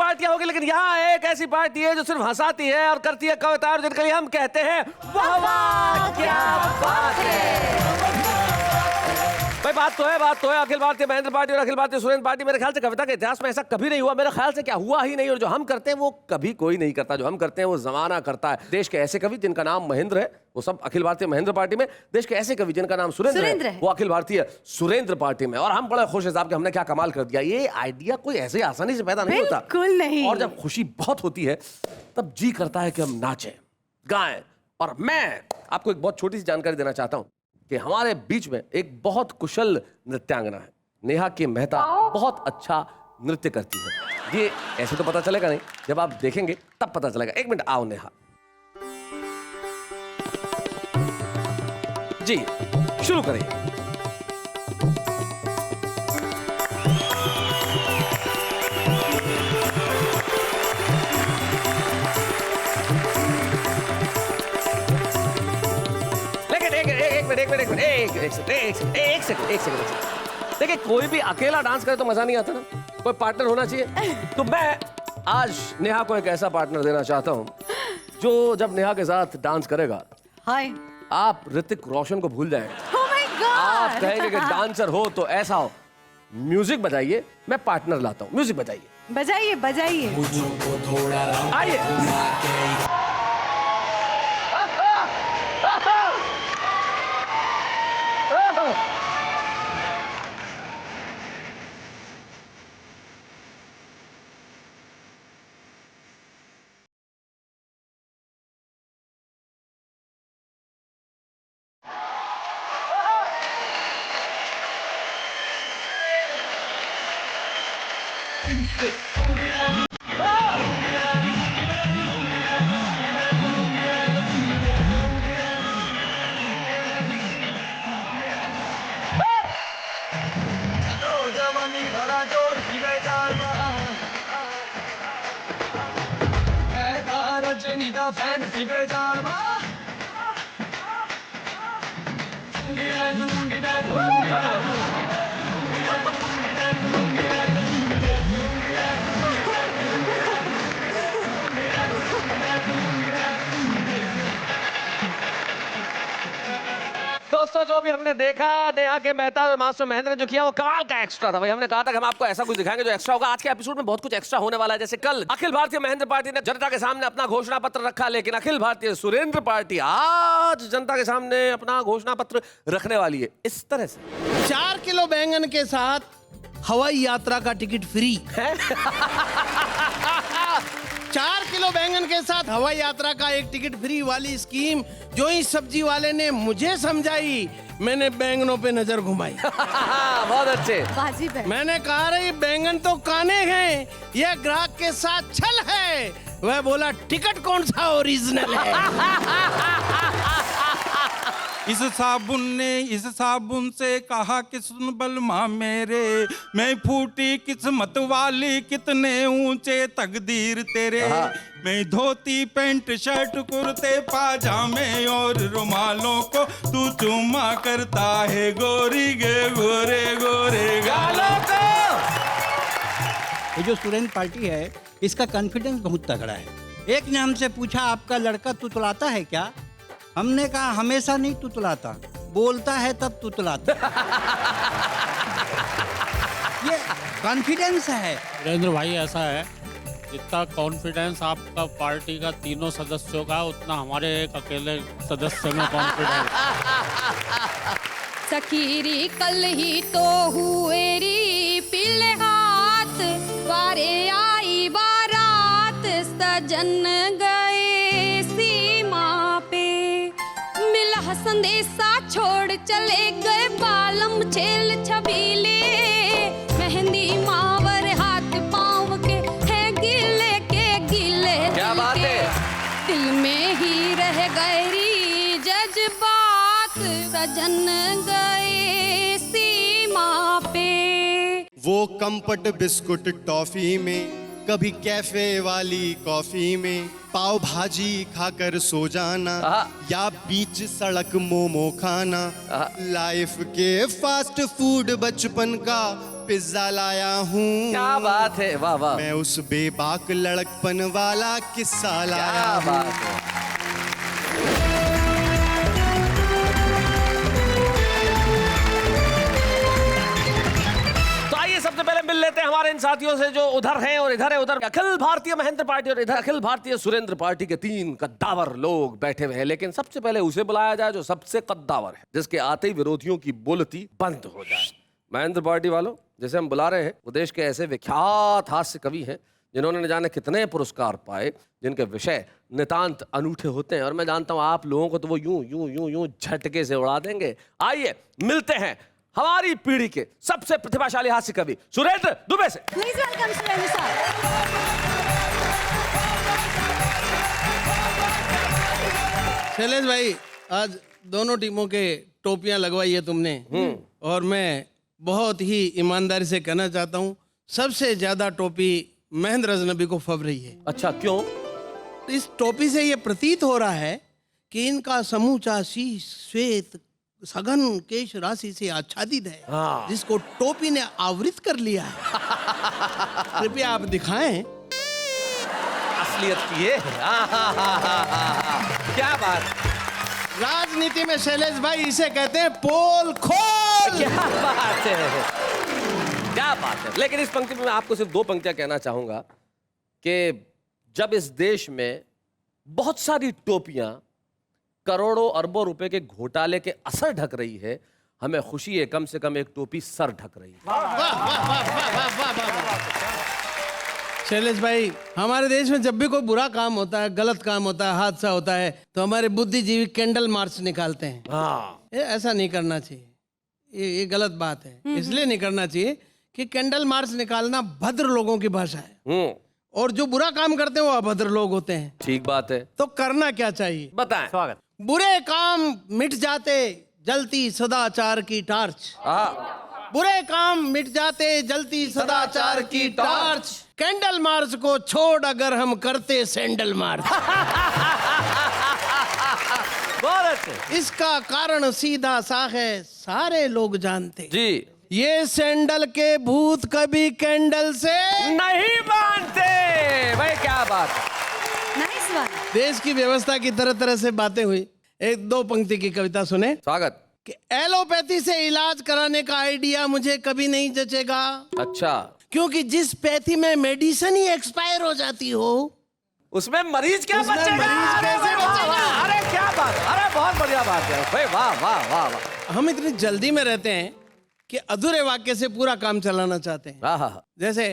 पार्टियां होगी, लेकिन यहाँ एक ऐसी पार्टी है जो सिर्फ हंसाती है और करती है कविता, और जिनके लिए हम कहते हैं वाह वाह क्या बात है। भाई बात तो है अखिल भारतीय महेंद्र पार्टी और अखिल भारतीय सुरेंद्र पार्टी, मेरे ख्याल से कविता के इतिहास में ऐसा कभी नहीं हुआ, मेरे ख्याल से क्या हुआ ही नहीं। और जो हम करते हैं वो कभी कोई नहीं करता, जो हम करते हैं वो जमाना करता है। देश के ऐसे कवि जिनका नाम महेंद्र है वो सब अखिल भारतीय महेंद्र पार्टी में, देश के ऐसे कवि जिनका नाम सुरेंद्र है वो अखिल भारतीय सुरेंद्र पार्टी में। और हम बड़े खुश हैं साहब कि हमने क्या कमाल कर दिया। ये आइडिया कोई ऐसे आसानी से पैदा नहीं होता, बिल्कुल नहीं। और जब खुशी बहुत होती है तब जी करता है कि हम नाचें गाएं। और मैं आपको एक बहुत छोटी सी जानकारी देना चाहता हूं कि हमारे बीच में एक बहुत कुशल नृत्यांगना है, नेहा के मेहता, बहुत अच्छा नृत्य करती है। ये ऐसे तो पता चलेगा नहीं, जब आप देखेंगे तब पता चलेगा। एक मिनट, आओ नेहा जी, शुरू करिए। एक सेकंड। देखिए, कोई भी अकेला डांस करे तो मजा नहीं आता ना, कोई पार्टनर होना चाहिए। तो मैं आज नेहा को एक ऐसा पार्टनर देना चाहता हूँ जो जब नेहा के साथ डांस करेगा, हाय, आप ऋतिक रोशन को भूल जाएंगे। Oh my God! आप कहेंगे कि डांसर हो तो ऐसा हो। म्यूजिक बजाइए, मैं पार्टनर लाता हूँ। म्यूजिक बजाइए, बजाइए बजाइए। आइए। दोस्तों, जो भी हमने देखा नेहा के मेहता और मास्टर महेंद्र ने जो किया वो कमाल का एक्स्ट्रा था। भाई हमने कहा था कि हम आपको ऐसा कुछ दिखाएंगे जो एक्स्ट्रा होगा। आज के एपिसोड में बहुत कुछ एक्स्ट्रा होने वाला है। जैसे कल अखिल भारतीय महेंद्र पार्टी ने जनता के सामने अपना घोषणा पत्र रखा, लेकिन अखिल भारतीय सुरेंद्र पार्टी आज जनता के सामने अपना घोषणा पत्र रखने वाली है इस तरह से। 4 किलो बैंगन के साथ हवाई यात्रा का टिकट फ्री है। 4 किलो बैंगन के साथ हवाई यात्रा का एक टिकट फ्री वाली स्कीम जो इस सब्जी वाले ने मुझे समझाई, मैंने बैंगनों पे नजर घुमाई। बहुत अच्छे। मैंने कहा रही बैंगन तो काने हैं, यह ग्राहक के साथ छल है। वह बोला टिकट कौन सा ओरिजिनल है। इस साबुन से कहा कि सुन बलमा मेरे, मैं फूटी किस्मत वाली, कितने ऊंचे तकदीर तेरे। मैं धोती पैंट शर्ट कुर्ते पाजामे और रुमालों को तू चुम्मा करता है गोरी गे गोरे गोरे गालों को। ये जो सुरेंद्र पार्टी है इसका कॉन्फिडेंस बहुत तगड़ा है। एक ने हमसे पूछा आपका लड़का तुतलाता है क्या? हमने कहा हमेशा नहीं तुतलाता, बोलता है तब तुतलाता। ये कॉन्फिडेंस है। सुरेंद्र भाई, ऐसा है जितना कॉन्फिडेंस आपका पार्टी का तीनों सदस्यों का, उतना हमारे एक अकेले सदस्य में कॉन्फिडेंस। सखीरी कल ही तो हुएरी पीले हाथ, वारे आई बारात, सजन गए सीमा पे, मिला संदेशा छोड़ चले गए बालम छेल छबीले, मेहंदी मावर हाथ पाँव के है गिले के गिले, क्या बात है? दिल में ही रह गई जज्बात, सजन गए सीमा पे। वो कंपट बिस्कुट टॉफी में, कभी कैफे वाली कॉफी में, पाव भाजी खाकर सो जाना या बीच सड़क मोमो खाना, लाइफ के फास्ट फूड बचपन का पिज्जा लाया हूँ। क्या बात है, वाह वाह, मैं उस बेबाक लड़कपन वाला किस्सा लाया क्या हूँ। बात है। सबसे पहले मिल लेते हैं हमारे इन साथियों से जो उधर हैं और इधर है। उधर अखिल भारतीय महेंद्र पार्टी और इधर अखिल भारतीय सुरेंद्र पार्टी के 3 कद्दावर लोग बैठे हुए हैं। लेकिन सबसे पहले उसे बुलाया जाए जो सबसे कद्दावर है, जिसके आते ही विरोधियों की बोलती बंद हो जाए। महेंद्र पार्टी वालों, जैसे हम बुला रहे हैं, वो देश के ऐसे विख्यात हास्य कवि हैं जिन्होंने न जाने कितने पुरस्कार पाए, जिनके विषय नितांत अनूठे होते हैं। और मैं जानता हूं आप लोगों को तो वो यूं यूं यूं यूं झटके से उड़ा देंगे। आइए मिलते हैं हमारी पीढ़ी के सबसे प्रतिभाशाली हास्य कवि सुरेंद्र दुबे से। प्लीज वेलकम सुरेंद्र साहब। शैलेश भाई, आज दोनों टीमों के टोपियां लगवाई है तुमने, और मैं बहुत ही ईमानदारी से कहना चाहता हूँ, सबसे ज्यादा टोपी महेंद्र अजनबी को फब रही है। अच्छा, क्यों? इस टोपी से ये प्रतीत हो रहा है कि इनका समूचा शीश श्वेत सघन केश राशि से आच्छादित है, हाँ। जिसको टोपी ने आवृत कर लिया है। कृपया आप दिखाएं। असलियत की है। क्या बात, राजनीति में शैलेश भाई इसे कहते हैं पोल खोल। क्या बात है, क्या बात है। लेकिन इस पंक्ति में मैं आपको सिर्फ 2 पंक्तियां कहना चाहूंगा कि जब इस देश में बहुत सारी टोपियां करोड़ों अरबों रुपए के घोटाले के असर ढक रही है, हमें खुशी है कम से कम एक टोपी सर ढक रही है। शैलेश भाई, हमारे देश में जब भी कोई बुरा काम होता है, गलत काम होता है, हादसा होता है, तो हमारे बुद्धिजीवी कैंडल मार्च निकालते हैं। हाँ, ऐसा नहीं करना चाहिए, ये गलत बात है। इसलिए नहीं करना चाहिए कि कैंडल मार्च निकालना भद्र लोगों की भाषा है, और जो बुरा काम करते हैं वो अभद्र लोग होते हैं। ठीक बात है। तो करना क्या चाहिए बताएं। स्वागत। बुरे काम मिट जाते जलती सदाचार की टार्च। बुरे काम मिट जाते जलती सदाचार की टार्च। कैंडल मार्च को छोड़ अगर हम करते सैंडल मार्च। इसका कारण सीधा सा है, सारे लोग जानते जी, ये सैंडल के भूत कभी कैंडल से नहीं मानते। भाई क्या बात, नाइस वन। देश की व्यवस्था की तरह तरह से बातें हुई। 1-2 पंक्ति की कविता सुने। स्वागत। कि एलोपैथी से इलाज कराने का आइडिया मुझे कभी नहीं जचेगा। अच्छा, क्योंकि जिस पैथी में मेडिसिन ही एक्सपायर हो जाती हो, उसमें मरीज क्या उसमें बचेगा? मरीज कैसे अरे वाह, बचेगा? वाह, अरे क्या बात, अरे बहुत बढ़िया बात है भाई, वाह वाह वाह वाह। हम इतनी जल्दी में रहते हैं कि अधूरे वाक्य से पूरा काम चलाना चाहते हैं। हाँ। जैसे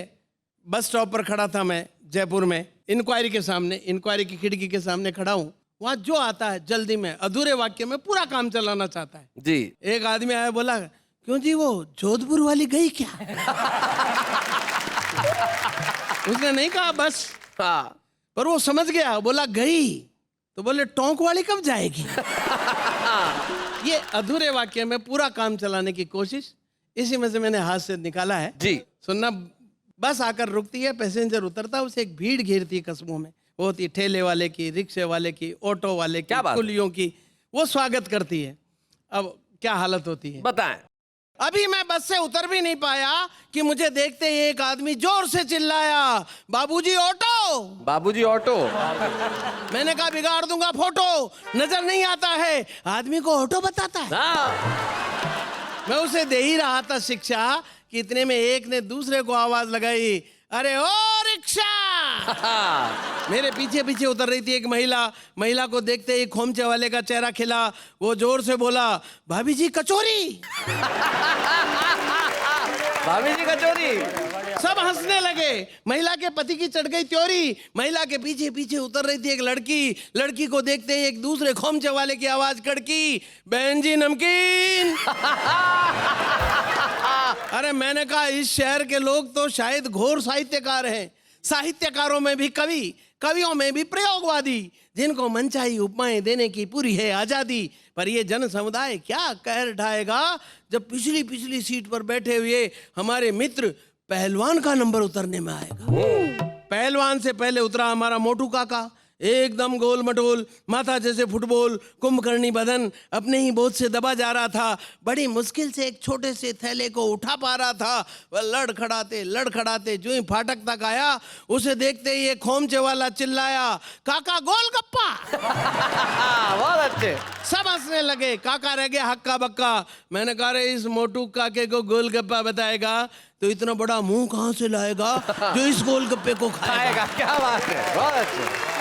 बस स्टॉप पर खड़ा था मैं जयपुर में, इंक्वायरी के सामने, इंक्वायरी की खिड़की के सामने खड़ा हूँ। वहां जो आता है जल्दी में अधूरे वाक्य में पूरा काम चलाना चाहता है जी। एक आदमी आया, बोला क्यों जी वो जोधपुर वाली गई क्या? उसने नहीं कहा बस, हाँ, पर वो समझ गया, बोला गई, तो बोले टोंक वाली कब जाएगी? ये अधूरे वाक्य में पूरा काम चलाने की कोशिश, इसी में से मैंने हाथ से निकाला है जी। सुनना। बस आकर रुकती है, पैसेंजर उतरता है, उसे एक भीड़ घेरती है कस्बों में। वो होती है ठेले वाले की, रिक्शे वाले की, ऑटो वाले की, कुलियों की। वो स्वागत करती है। अब क्या हालत होती है बताएं। अभी मैं बस से उतर भी नहीं पाया कि मुझे देखते ही एक आदमी जोर से चिल्लाया, बाबूजी ऑटो। बाबूजी ऑटो। मैंने कहा बिगाड़ दूंगा फोटो, नजर नहीं आता है, आदमी को ऑटो बताता है। मैं उसे दे ही रहा था शिक्षा कि इतने में एक ने दूसरे को आवाज लगाई, अरे ओ रिक्शा। मेरे पीछे पीछे उतर रही थी एक महिला को देखते ही खोमचे वाले का चेहरा खिला। वो जोर से बोला, भाभी जी कचौरी। भाभी जी कचौरी। सब हंसने लगे। महिला के पति की चढ़ गई त्योरी। महिला के पीछे पीछे उतर रही थी एक लड़की को देखते ही एक दूसरे खोमचे वाले की आवाज कड़की, बहन जी नमकीन। अरे मैंने कहा इस शहर के लोग तो शायद घोर साहित्यकार हैं। साहित्यकारों में भी कवि, कवियों में भी प्रयोगवादी, जिनको मनचाही उपमाएं देने की पूरी है आजादी। पर ये जन समुदाय क्या कहर ढाएगा जब पिछली सीट पर बैठे हुए हमारे मित्र पहलवान का नंबर उतरने में आएगा। पहलवान से पहले उतरा हमारा मोटू काका, एकदम गोल मटोल, माथा जैसे फुटबॉल, कुंभकर्णी बदन, अपने ही बोझ से दबा जा रहा था। बड़ी मुश्किल से एक छोटे से थैले को उठा पा रहा था। वह लड़खड़ाते जो ही फाटक तक आया, उसे देखते ही एक खोमचे वाला चिल्लाया, काका गोलगप्पा। बहुत अच्छे। सब हंसने लगे, काका रह गया हक्का बक्का। मैंने कहा रे इस मोटू काके को गोलगप्पा बताएगा तो इतना बड़ा मुंह कहां से लाएगा जो इस गोलगप्पे को खाएगा। क्या बात है, बहुत अच्छे।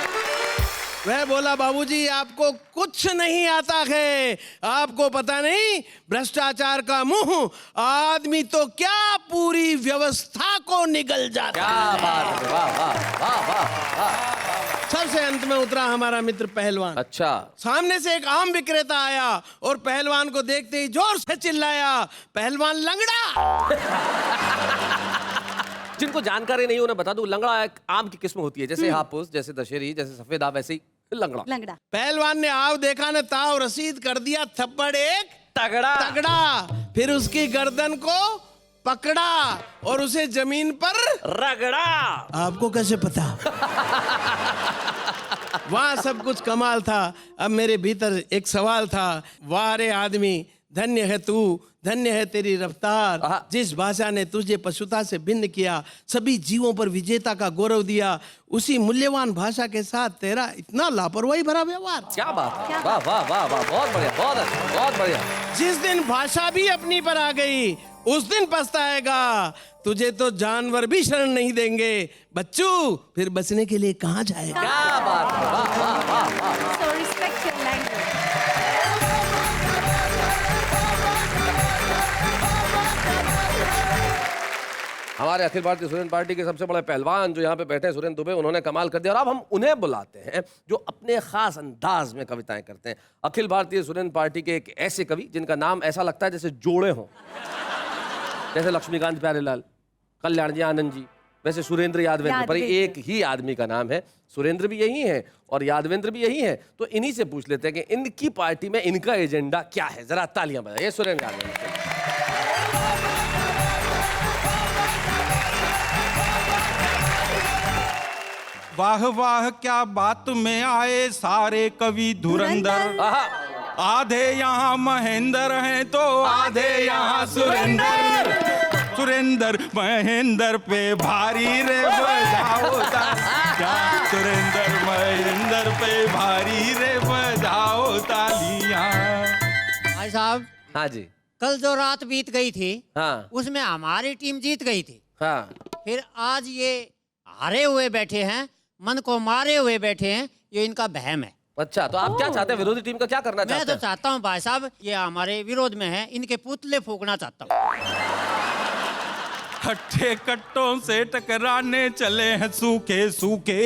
वह बोला, बाबूजी आपको कुछ नहीं आता है, आपको पता नहीं भ्रष्टाचार का मुंह आदमी तो क्या पूरी व्यवस्था को निगल जाता। क्या बात है, वाह वाह वाह वाह वाह। सबसे अंत में उतरा हमारा मित्र पहलवान। अच्छा। सामने से एक आम विक्रेता आया और पहलवान को देखते ही जोर से चिल्लाया, पहलवान लंगड़ा। जिनको जानकारी नहीं उन्हें बता दूं, लंगड़ा एक आम की किस्म होती है, जैसे हापुस, जैसे दशहरी, जैसे सफेद आम, वैसे ही लंगड़ा। पहलवान ने आव देखा ने ताव रसीद कर दिया थप्पड़ एक तगड़ा। फिर उसकी गर्दन को पकड़ा और उसे जमीन पर रगड़ा। आपको कैसे पता? वहां सब कुछ कमाल था। अब मेरे भीतर एक सवाल था, वाह रे आदमी, धन्य है तू, धन्य है तेरी रफ्तार, जिस भाषा ने तुझे पशुता से भिन्न किया, सभी जीवों पर विजेता का गौरव दिया, उसी मूल्यवान भाषा के साथ तेरा इतना लापरवाही भरा व्यवहार। क्या बात है, वाह वाह वाह वाह, बहुत बढ़िया, बहुत अच्छा, बहुत बढ़िया। जिस दिन भाषा भी अपनी पर आ गई उस दिन पछताएगा, तुझे तो जानवर भी शरण नहीं देंगे बच्चू, फिर बचने के लिए कहाँ जाएगा? क्या बात है, वाह वाह वाह वाह। So respect your language. हमारे अखिल भारतीय स्टूडेंट पार्टी के सबसे बड़े पहलवान जो यहाँ पे बैठे हैं, सुरेंद्र दुबे, उन्होंने कमाल कर दिया और अब हम उन्हें बुलाते हैं जो अपने खास अंदाज में कविताएं करते हैं। अखिल भारतीय स्टूडेंट पार्टी के एक ऐसे कवि जिनका नाम ऐसा लगता है जैसे जोड़े हों, जैसे लक्ष्मीकांत प्यारेलाल, कल्याण जी आनंद जी, वैसे सुरेंद्र यादवेंद्र, पर एक ही आदमी का नाम है। सुरेंद्र भी यही है और यादवेंद्र भी यही है। तो इन्हीं से पूछ लेते हैं कि इनकी पार्टी में इनका एजेंडा क्या है। जरा तालियां बजाइए सुरेंद्र यादवेंद्र। वाह वाह क्या बात में आए सारे कवि धुरंधर, आधे यहाँ महेंद्र हैं तो आधे यहाँ सुरेंद्र। सुरेंद्र महेंद्र पे भारी रे बजाओ तालियां, सुरेंद्र महेंद्र पे भारी रे बजाओ तालियां। भाई साहब, हाँ जी। कल जो रात बीत गई थी, हाँ। उसमें हमारी टीम जीत गई थी। हाँ। फिर आज ये हारे हुए बैठे हैं, मन को मारे हुए बैठे हैं, ये इनका बहम है। अच्छा, तो आप क्या चाहते हैं? विरोधी टीम का क्या करना चाहते हैं? मैं तो चाहता हूँ भाई साहब, ये हमारे विरोध में है, इनके पुतले फूकना चाहता हूँ। हट्टे कट्टों से टकराने चले हैं सूखे सूखे,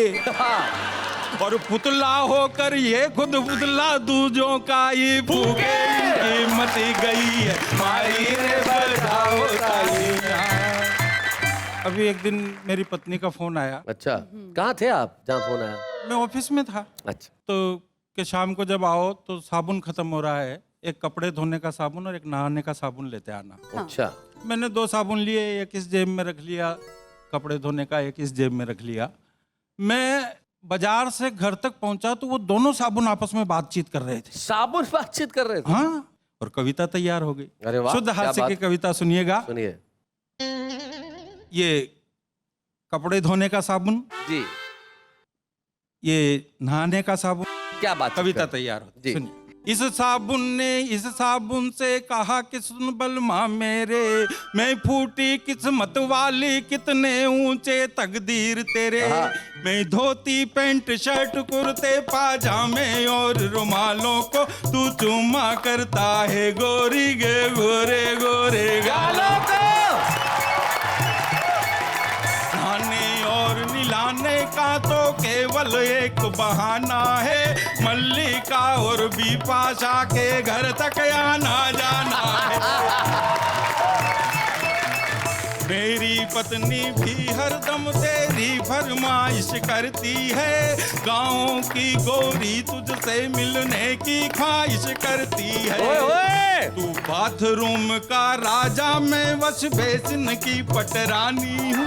और पुतला होकर ये खुद पुतला दूजों का ही फूके। इनकी मती गई है मारी रे बजाओ तालियां। अभी एक दिन मेरी पत्नी का फोन आया। अच्छा, कहाँ थे आप जहाँ फोन आया? मैं ऑफिस में था। अच्छा। तो कि शाम को जब आओ तो साबुन खत्म हो रहा है, एक कपड़े धोने का साबुन और एक नहाने का साबुन लेते आना। अच्छा। मैंने 2 साबुन लिए, एक इस जेब में रख लिया कपड़े धोने का, एक इस जेब में रख लिया। मैं बाजार से घर तक पहुंचा तो वो दोनों साबुन आपस में बातचीत कर रहे थे। साबुन बातचीत कर रहे थे? हाँ, और कविता तैयार हो गई। अरे वाह, शुद्ध हास्य की कविता सुनिएगा। सुनिए। ये कपड़े धोने का साबुन जी, ये नहाने का साबुन, क्या बात, कविता तैयार हो। सुनिए। इस साबुन ने इस साबुन से कहा कि सुन बलमा मेरे, मैं फूटी किस्मत वाली, कितने ऊंचे तकदीर तेरे। मैं धोती पैंट शर्ट कुर्ते पाजामे और रुमालों को तू चुम्मा करता है गोरी गे गोरे गोरे गालों को। नहाने और निलाने का तो केवल एक बहाना है, मल्लिका और बिपाशा के घर तक आना जाना है। मेरी पत्नी भी हरदम तेरी फरमाइश करती है, गाँव की गोरी तुझसे मिलने की ख्वाहिश करती है। ओए ओए! तू बाथरूम का राजा, मैं बस बेसिन की पटरानी हूँ।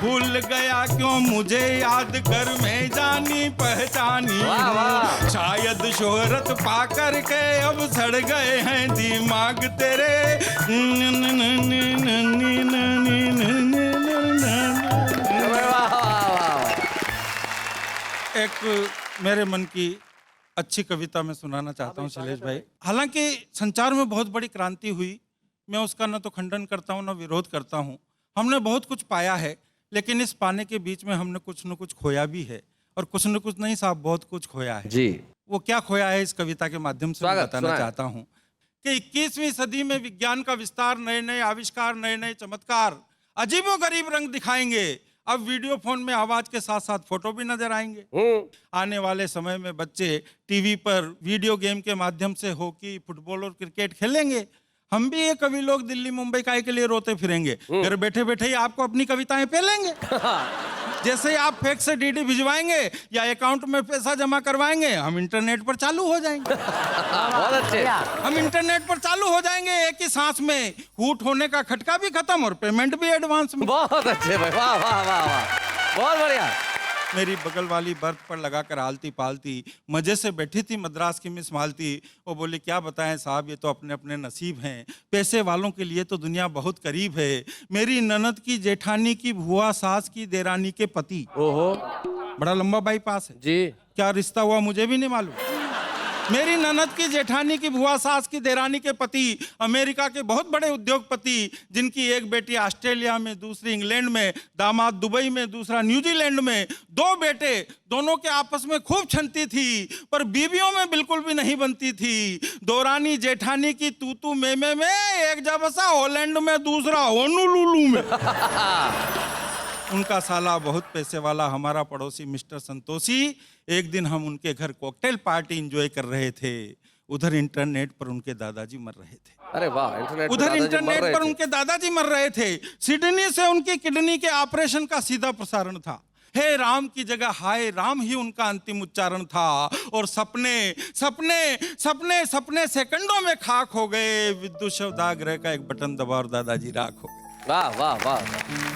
भूल गया क्यों मुझे याद कर, मैं जानी पहचानी हूँ। शायद शोहरत पा कर के अब सड़ गए हैं दिमाग तेरे। एक मेरे मन की अच्छी कविता मैं सुनाना चाहता हूँ शैलेश भाई। हालांकि संचार में बहुत बड़ी क्रांति हुई, मैं उसका न तो खंडन करता हूँ न विरोध करता हूँ। हमने बहुत कुछ पाया है, लेकिन इस पाने के बीच में हमने कुछ न कुछ खोया भी है, और कुछ न कुछ नहीं साहब, बहुत कुछ खोया है जी। वो क्या खोया है इस कविता के माध्यम से मैं बताना चाहता हूँ कि 21वीं सदी में विज्ञान का विस्तार, नए नए आविष्कार, नए नए चमत्कार, अजीबोगरीब रंग दिखाएंगे। अब वीडियो फोन में आवाज के साथ साथ फोटो भी नजर आएंगे। आने वाले समय में बच्चे टीवी पर वीडियो गेम के माध्यम से हॉकी, फुटबॉल और क्रिकेट खेलेंगे। हम भी ये कवि लोग दिल्ली मुंबई काय के लिए रोते फिरेंगे, घर बैठे बैठे ही आपको अपनी कविताएं पेलेंगे। जैसे ही आप फेक से डीडी भिजवाएंगे या अकाउंट में पैसा जमा करवाएंगे, हम इंटरनेट पर चालू हो जाएंगे। बहुत अच्छे। हम इंटरनेट पर चालू हो जाएंगे एक ही सांस में। हूट होने का खटका भी खत्म और पेमेंट भी एडवांस में। बहुत अच्छे भाई, वाह वाह वाह वाह, बहुत बढ़िया। मेरी बगल वाली बर्थ पर लगाकर आलती पालती मजे से बैठी थी मद्रास की मिस मालती। वो बोली क्या बताएं साहब, ये तो अपने अपने नसीब हैं, पैसे वालों के लिए तो दुनिया बहुत करीब है। मेरी ननद की जेठानी की भुआ सास की देरानी के पति। ओहो, बड़ा लंबा बाईपास है जी। क्या रिश्ता हुआ मुझे भी नहीं मालूम। मेरी ननद की जेठानी की भुआ सास की देरानी के पति अमेरिका के बहुत बड़े उद्योगपति, जिनकी एक बेटी ऑस्ट्रेलिया में, दूसरी इंग्लैंड में, दामाद दुबई में, दूसरा न्यूजीलैंड में। 2 बेटे, दोनों के आपस में खूब छनती थी, पर बीवियों में बिल्कुल भी नहीं बनती थी। दोरानी जेठानी की तू में एक जबसा हॉलैंड में, दूसरा होनोलुलु में। उनका साला बहुत पैसे वाला हमारा पड़ोसी मिस्टर संतोषी। एक दिन हम उनके घर कॉकटेल पार्टी एंजॉय कर रहे थे, उधर इंटरनेट पर उनके दादाजी मर रहे थे। अरे वाह, इंटरनेट उधर इंटरनेट पर उनके दादाजी मर रहे थे। सिडनी से उनकी किडनी के ऑपरेशन का सीधा प्रसारण था। हे राम की जगह हाय राम ही उनका अंतिम उच्चारण था। और सपने सपने सपने सपने सेकंडों में खाक हो गए। विद्युत शवदाग्रह का एक बटन दबा और दादाजी राख हो गए। वाह वाह वाह।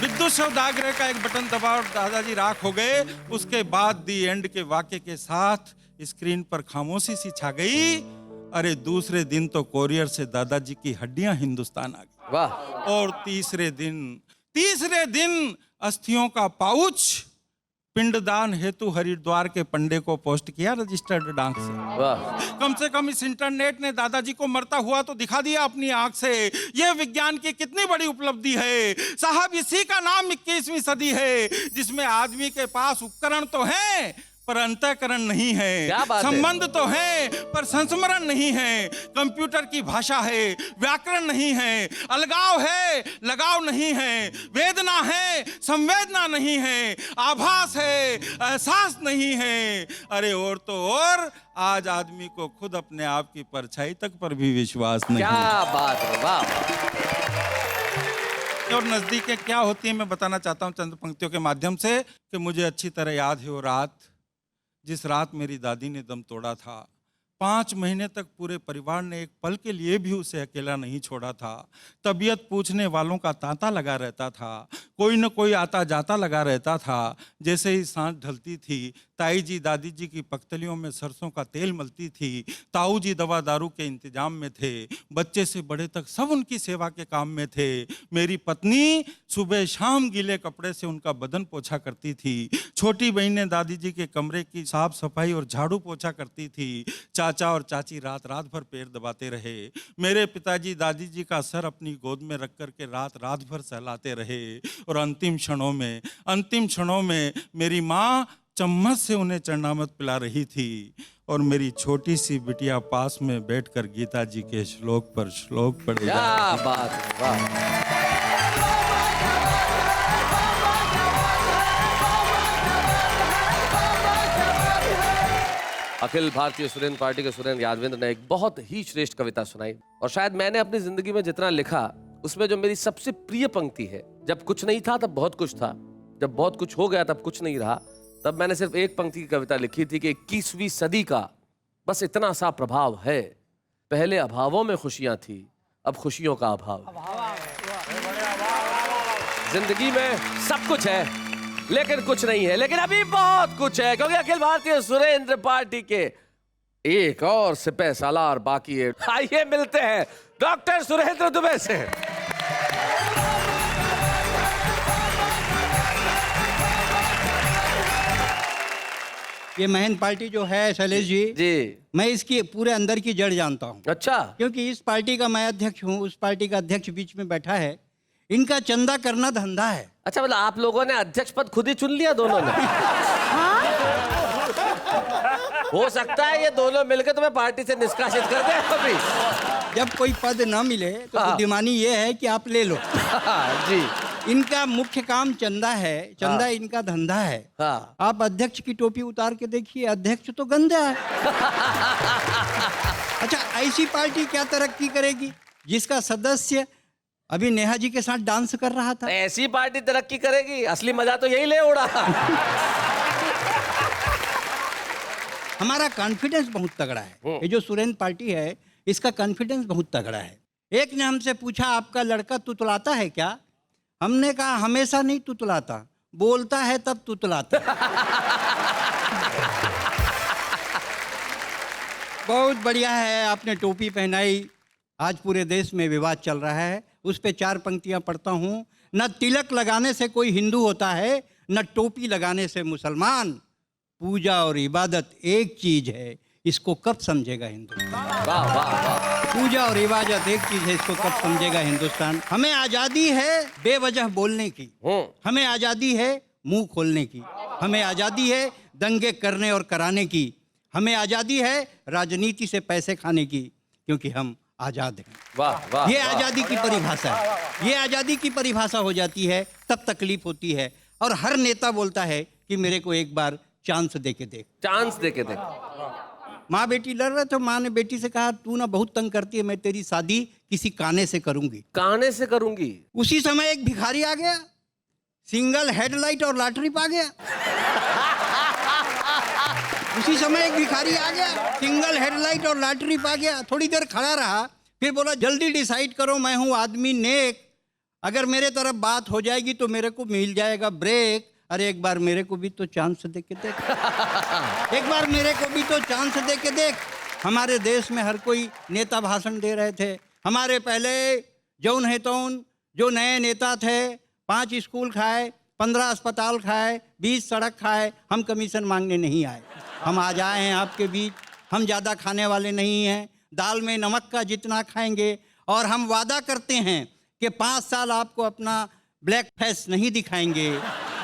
विद्युत शवदाग्रह का एक बटन दबा और दादाजी राख हो गए। उसके बाद दी एंड के वाक्य के साथ स्क्रीन पर खामोशी सी छा गई। अरे दूसरे दिन तो कोरियर से दादाजी की हड्डियां हिंदुस्तान आ गई। वाह। और तीसरे दिन अस्थियों का पाउच पिंडदान हेतु हरिद्वार के पंडे को पोस्ट किया रजिस्टर्ड डाक से। वाह। कम से कम इस इंटरनेट ने दादाजी को मरता हुआ तो दिखा दिया अपनी आंख से। यह विज्ञान की कितनी बड़ी उपलब्धि है साहब। इसी का नाम 21वीं सदी है, जिसमें आदमी के पास उपकरण तो हैं पर अंतःकरण नहीं है। क्या बात है? संबंध तो है पर संस्मरण नहीं है। कंप्यूटर की भाषा है, व्याकरण नहीं है। अलगाव है, लगाव नहीं है। वेदना है, संवेदना नहीं है। आभास है, एहसास नहीं है। अरे और तो और आज आदमी को खुद अपने आप की परछाई तक पर भी विश्वास नहीं। क्या बात है, वाह। और नजदीकें क्या होती है मैं बताना चाहता हूँ चंद पंक्तियों के माध्यम से कि मुझे अच्छी तरह याद है वो रात, जिस रात मेरी दादी ने दम तोड़ा था। 5 महीने तक पूरे परिवार ने एक पल के लिए भी उसे अकेला नहीं छोड़ा था। तबीयत पूछने वालों का तांता लगा रहता था, कोई न कोई आता जाता लगा रहता था। जैसे ही सांझ ढलती थी, ताई जी दादी जी की पख्तलियों में सरसों का तेल मलती थी। ताऊ जी दवा दारू के इंतजाम में थे। बच्चे से बड़े तक सब उनकी सेवा के काम में थे। मेरी पत्नी सुबह शाम गीले कपड़े से उनका बदन पोछा करती थी। छोटी बहनें दादी जी के कमरे की साफ सफाई और झाड़ू पोछा करती थी। चाचा और चाची रात रात भर पैर दबाते रहे। मेरे पिताजी दादी जी का सर अपनी गोद में रख कर के रात रात भर सहलाते रहे। और अंतिम क्षणों में मेरी माँ चम्मच से उन्हें चरणामृत पिला रही थी और मेरी छोटी सी बिटिया पास में बैठकर गीता जी के श्लोक पर श्लोक पढ़े। क्या बात है, वाह। अखिल भारतीय सुरेंद्र पार्टी के सुरेंद्र यादवेंद्र ने एक बहुत ही श्रेष्ठ कविता सुनाई। और शायद मैंने अपनी जिंदगी में जितना लिखा उसमें जो मेरी सबसे प्रिय पंक्ति है, जब कुछ नहीं था तब बहुत कुछ था, जब बहुत कुछ हो गया तब कुछ नहीं रहा, तब मैंने सिर्फ एक पंक्ति की कविता लिखी थी कि 21वीं सदी का बस इतना सा प्रभाव है, पहले अभावों में खुशियां थी, अब खुशियों का अभाव। जिंदगी में सब कुछ है लेकिन कुछ नहीं है, लेकिन अभी बहुत कुछ है, क्योंकि अखिल भारतीय सुरेंद्र पार्टी के एक और सिपह सालार बाकी है। आइए मिलते हैं डॉक्टर सुरेंद्र दुबे से। ये महन पार्टी जो है शैलेश जी, मैं इसकी पूरे अंदर की जड़ जानता हूँ। अच्छा। क्योंकि इस पार्टी का मैं अध्यक्ष हूँ, उस पार्टी का अध्यक्ष बीच में बैठा है, इनका चंदा करना धंधा है। अच्छा, मतलब आप लोगों ने अध्यक्ष पद खुद ही चुन लिया दोनों ने? हो सकता है ये दोनों मिलकर तुम्हें पार्टी से निष्कासित कर दे अभी। जब कोई पद न मिले तो बुद्धिमानी ये है कि आप ले लो। जी। इनका मुख्य काम चंदा है, चंदा इनका धंधा है। आप अध्यक्ष की टोपी उतार के देखिए, अध्यक्ष तो गंदा है। अच्छा, ऐसी पार्टी क्या तरक्की करेगी जिसका सदस्य अभी नेहा जी के साथ डांस कर रहा था? ऐसी पार्टी तरक्की करेगी, असली मजा तो यही ले उड़ा। हमारा कॉन्फिडेंस बहुत तगड़ा है। ये जो सुरेंद्र पार्टी है, इसका कॉन्फिडेंस बहुत तगड़ा है। एक ने हमसे पूछा, आपका लड़का तुतलाता है क्या? हमने कहा हमेशा नहीं तुतलाता, बोलता है तब तुतलाता। बहुत बढ़िया है, आपने टोपी पहनाई। आज पूरे देश में विवाद चल रहा है, उस पे 4 पंक्तियां पढ़ता हूँ। न तिलक लगाने से कोई हिंदू होता है, न टोपी लगाने से मुसलमान। पूजा और इबादत एक चीज है, इसको कब समझेगा हिंदुस्तान? वाह वाह वाह। पूजा और इबादत एक चीज है, इसको कब समझेगा हिंदुस्तान? हमें आजादी है बेवजह बोलने की, हमें आजादी है मुंह खोलने की, हमें आजादी है दंगे करने और कराने की, हमें आजादी है राजनीति से पैसे खाने की, क्योंकि हम आजाद हैं। वाह वाह। ये आजादी की परिभाषा है। ये आजादी की परिभाषा हो जाती है तब तकलीफ होती है, और हर नेता बोलता है कि मेरे को एक बार चांस दे के देख। चांस दे के देख। माँ बेटी लड़ रहे थे, माँ ने बेटी से कहा, तू ना बहुत तंग करती है, मैं तेरी शादी किसी काने से करूंगी। काने से करूंगी? उसी समय एक भिखारी आ गया, सिंगल हेडलाइट और लॉटरी पा गया। उसी समय एक भिखारी आ गया, सिंगल हेडलाइट और लॉटरी पा गया। थोड़ी देर खड़ा रहा, फिर बोला, जल्दी डिसाइड करो, मैं हूं आदमी नेक, अगर मेरे तरफ बात हो जाएगी तो मेरे को मिल जाएगा ब्रेक। अरे एक बार मेरे को भी तो चांस दे के देख। एक बार मेरे को भी तो चांस दे के देख। हमारे देश में हर कोई नेता भाषण दे रहे थे। हमारे पहले जौन है तौन जो नए नेता थे, 5 स्कूल खाए, 15 अस्पताल खाए, 20 सड़क खाए। हम कमीशन मांगने नहीं आए, हम आज आए हैं आपके बीच। हम ज़्यादा खाने वाले नहीं हैं, दाल में नमक का जितना खाएंगे, और हम वादा करते हैं कि 5 साल आपको अपना ब्लैक फेस नहीं दिखाएंगे।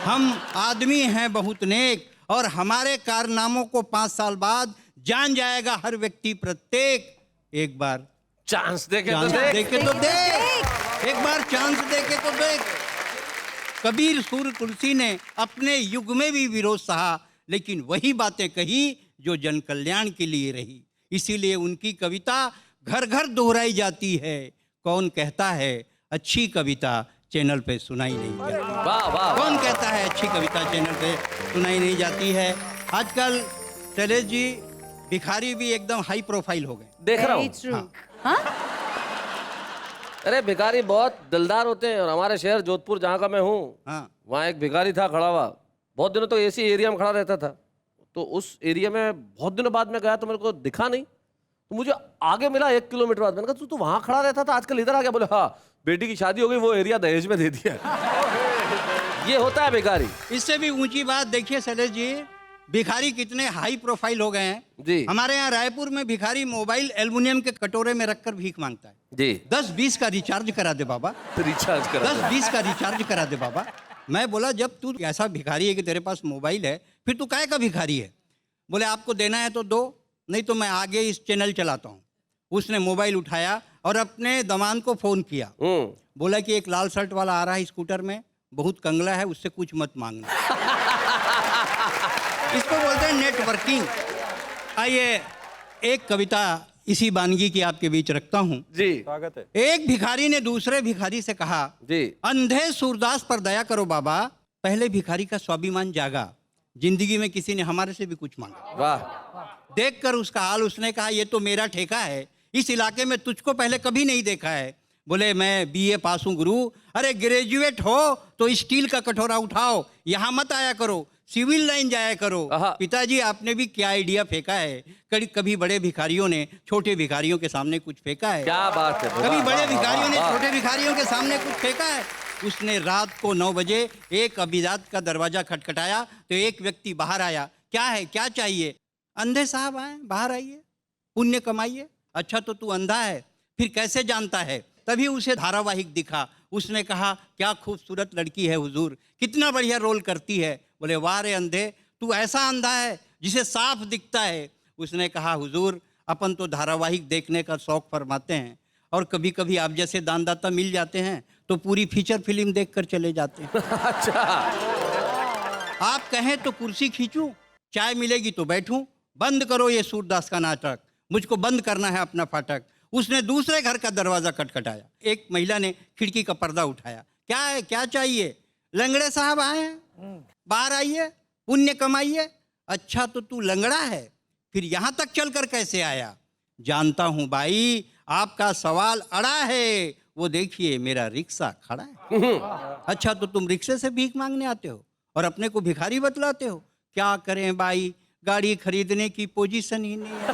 हम आदमी हैं बहुत नेक, और हमारे कारनामों को 5 साल बाद जान जाएगा हर व्यक्ति प्रत्येक। एक बार चांस दे के तो देख, एक बार चांस दे के तो देख। कबीर सूर तुलसी ने अपने युग में भी विरोध सहा, लेकिन वही बातें कही जो जन कल्याण के लिए रही। इसीलिए उनकी कविता घर घर दोहराई जाती है। कौन कहता है अच्छी कविता चैनल पे सुनाई नहीं जाती? वाह वाह। कौन कहता है अच्छी कविता चैनल पे सुनाई नहीं जाती है? आजकल शैलेश जी, भिखारी भी एकदम हाई प्रोफाइल हो गए। देख रहा हूँ। अरे भिखारी बहुत दिलदार होते हैं, और हमारे शहर जोधपुर जहाँ का मैं हूँ, वहाँ एक भिखारी था खड़ा हुआ, बहुत दिनों तक एसी एरिया में खड़ा रहता था। तो उस एरिया में बहुत दिनों बाद में गया तो मेरे को दिखा नहीं, तो मुझे आगे मिला 1 किलोमीटर बाद। मैंने कहा तू वहाँ खड़ा रहता था, आजकल इधर आ गया? बोले हाँ, बेटी की शादी हो गई, वो एरिया दहेज में दे दिया। ये होता है भिखारी। इससे भी ऊंची बात देखिए शैलेश जी, भिखारी कितने हाई प्रोफाइल हो गए हैं जी। हमारे यहाँ रायपुर में भिखारी मोबाइल एल्युमिनियम के कटोरे में रखकर भीख मांगता है जी। 10-20 का रिचार्ज करा दे बाबा, रिचार्ज करा 10-20 का रिचार्ज करा दे बाबा। मैं बोला, जब तू ऐसा भिखारी है कि तेरे पास मोबाइल है, फिर तू काहे का भिखारी है? बोले आपको देना है तो दो, नहीं तो मैं आगे इस चैनल चलाता हूँ। उसने मोबाइल उठाया और अपने दमान को फोन किया, बोला कि एक लाल शर्ट वाला आ रहा है स्कूटर में, बहुत कंगला है, उससे कुछ मत मांगना। इसको बोलते हैं नेटवर्किंग। आइए एक कविता इसी बानगी की आपके बीच रखता हूँ जी। स्वागत है। एक भिखारी ने दूसरे भिखारी से कहा, जी, अंधे सूरदास पर दया करो बाबा। पहले भिखारी का स्वाभिमान जागा, जिंदगी में किसी ने हमारे से भी कुछ मांगा। वाह। देखकर उसका हाल उसने कहा, ये तो मेरा ठेका है, इस इलाके में तुझको पहले कभी नहीं देखा है। बोले मैं बीए पास हूँ गुरु। अरे ग्रेजुएट हो तो स्टील का कटोरा उठाओ, यहाँ मत आया करो, सिविल लाइन जाया करो। पिताजी आपने भी क्या आइडिया फेंका है। कभी बड़े भिखारियों ने छोटे भिखारियों के सामने कुछ फेंका है? क्या बात है। कभी बड़े भिखारियों ने छोटे भिखारियों के सामने कुछ फेंका है? उसने रात को 9 बजे एक अभिजात का दरवाजा खटखटाया तो एक व्यक्ति बाहर आया। क्या है, क्या चाहिए? अंधे साहब आए, बाहर आइए, पुण्य कमाइए। अच्छा तो तू अंधा है, फिर कैसे जानता है? तभी उसे धारावाहिक दिखा। उसने कहा क्या खूबसूरत लड़की है हुजूर, कितना बढ़िया रोल करती है। बोले वाह रे अंधे, तू ऐसा अंधा है जिसे साफ दिखता है। उसने कहा हुजूर अपन तो धारावाहिक देखने का शौक फरमाते हैं और कभी कभी आप जैसे दानदाता मिल जाते हैं तो पूरी फीचर फिल्म देखकर चले जाते हैं। अच्छा, आप कहें तो कुर्सी खींचूं, चाय मिलेगी तो बैठूं। बंद करो ये सूरदास का नाटक, मुझको बंद करना है अपना फाटक। उसने दूसरे घर का दरवाजा खटखटाया। एक महिला ने खिड़की का पर्दा उठाया। क्या है, क्या चाहिए? लंगड़े साहब आए हैं, बाहर आइए, पुण्य कमाइए। अच्छा तो तू लंगड़ा है, फिर यहाँ तक चलकर कैसे आया? जानता हूँ भाई, आपका सवाल अड़ा है। वो देखिए मेरा रिक्शा खड़ा है। अच्छा तो तुम रिक्शे से भीख मांगने आते हो और अपने को भिखारी बतलाते हो? क्या करें भाई, गाड़ी खरीदने की पोजीशन ही नहीं है।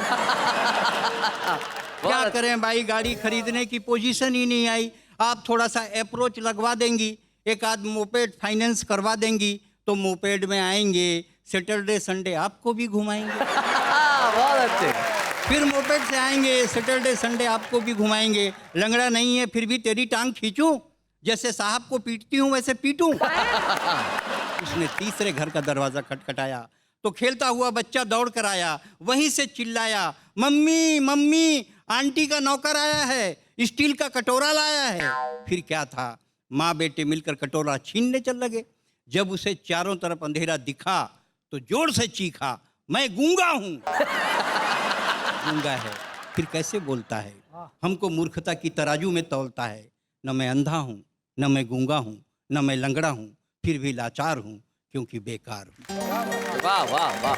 क्या करें भाई, गाड़ी खरीदने की पोजीशन ही नहीं आई। आप थोड़ा सा अप्रोच लगवा देंगी, एक आध मोपेड फाइनेंस करवा देंगी तो मोपेड में आएंगे, सैटरडे संडे आपको भी घुमाएंगे। बहुत अच्छे। फिर मोपेड से आएंगे, सैटरडे संडे आपको भी घुमाएंगे। लंगड़ा नहीं है फिर भी तेरी टांग खींचूं, जैसे साहब को पीटती हूं वैसे पीटूं। उसने तीसरे घर का दरवाजा खटखटाया तो खेलता हुआ बच्चा दौड़ कर आया। वहीं से चिल्लाया मम्मी मम्मी, आंटी का नौकर आया है, स्टील का कटोरा लाया है। फिर क्या था, माँ बेटे मिलकर कटोरा छीनने चल लगे। जब उसे चारों तरफ अंधेरा दिखा तो जोर से चीखा मैं गूंगा हूं। गूंगा है फिर कैसे बोलता है? हमको मूर्खता की तराजू में तौलता है। न मैं अंधा हूं, न मैं गूंगा हूं, न मैं लंगड़ा हूं, फिर भी लाचार हूं क्योंकि बेकार हूं। वाह वाह वाह।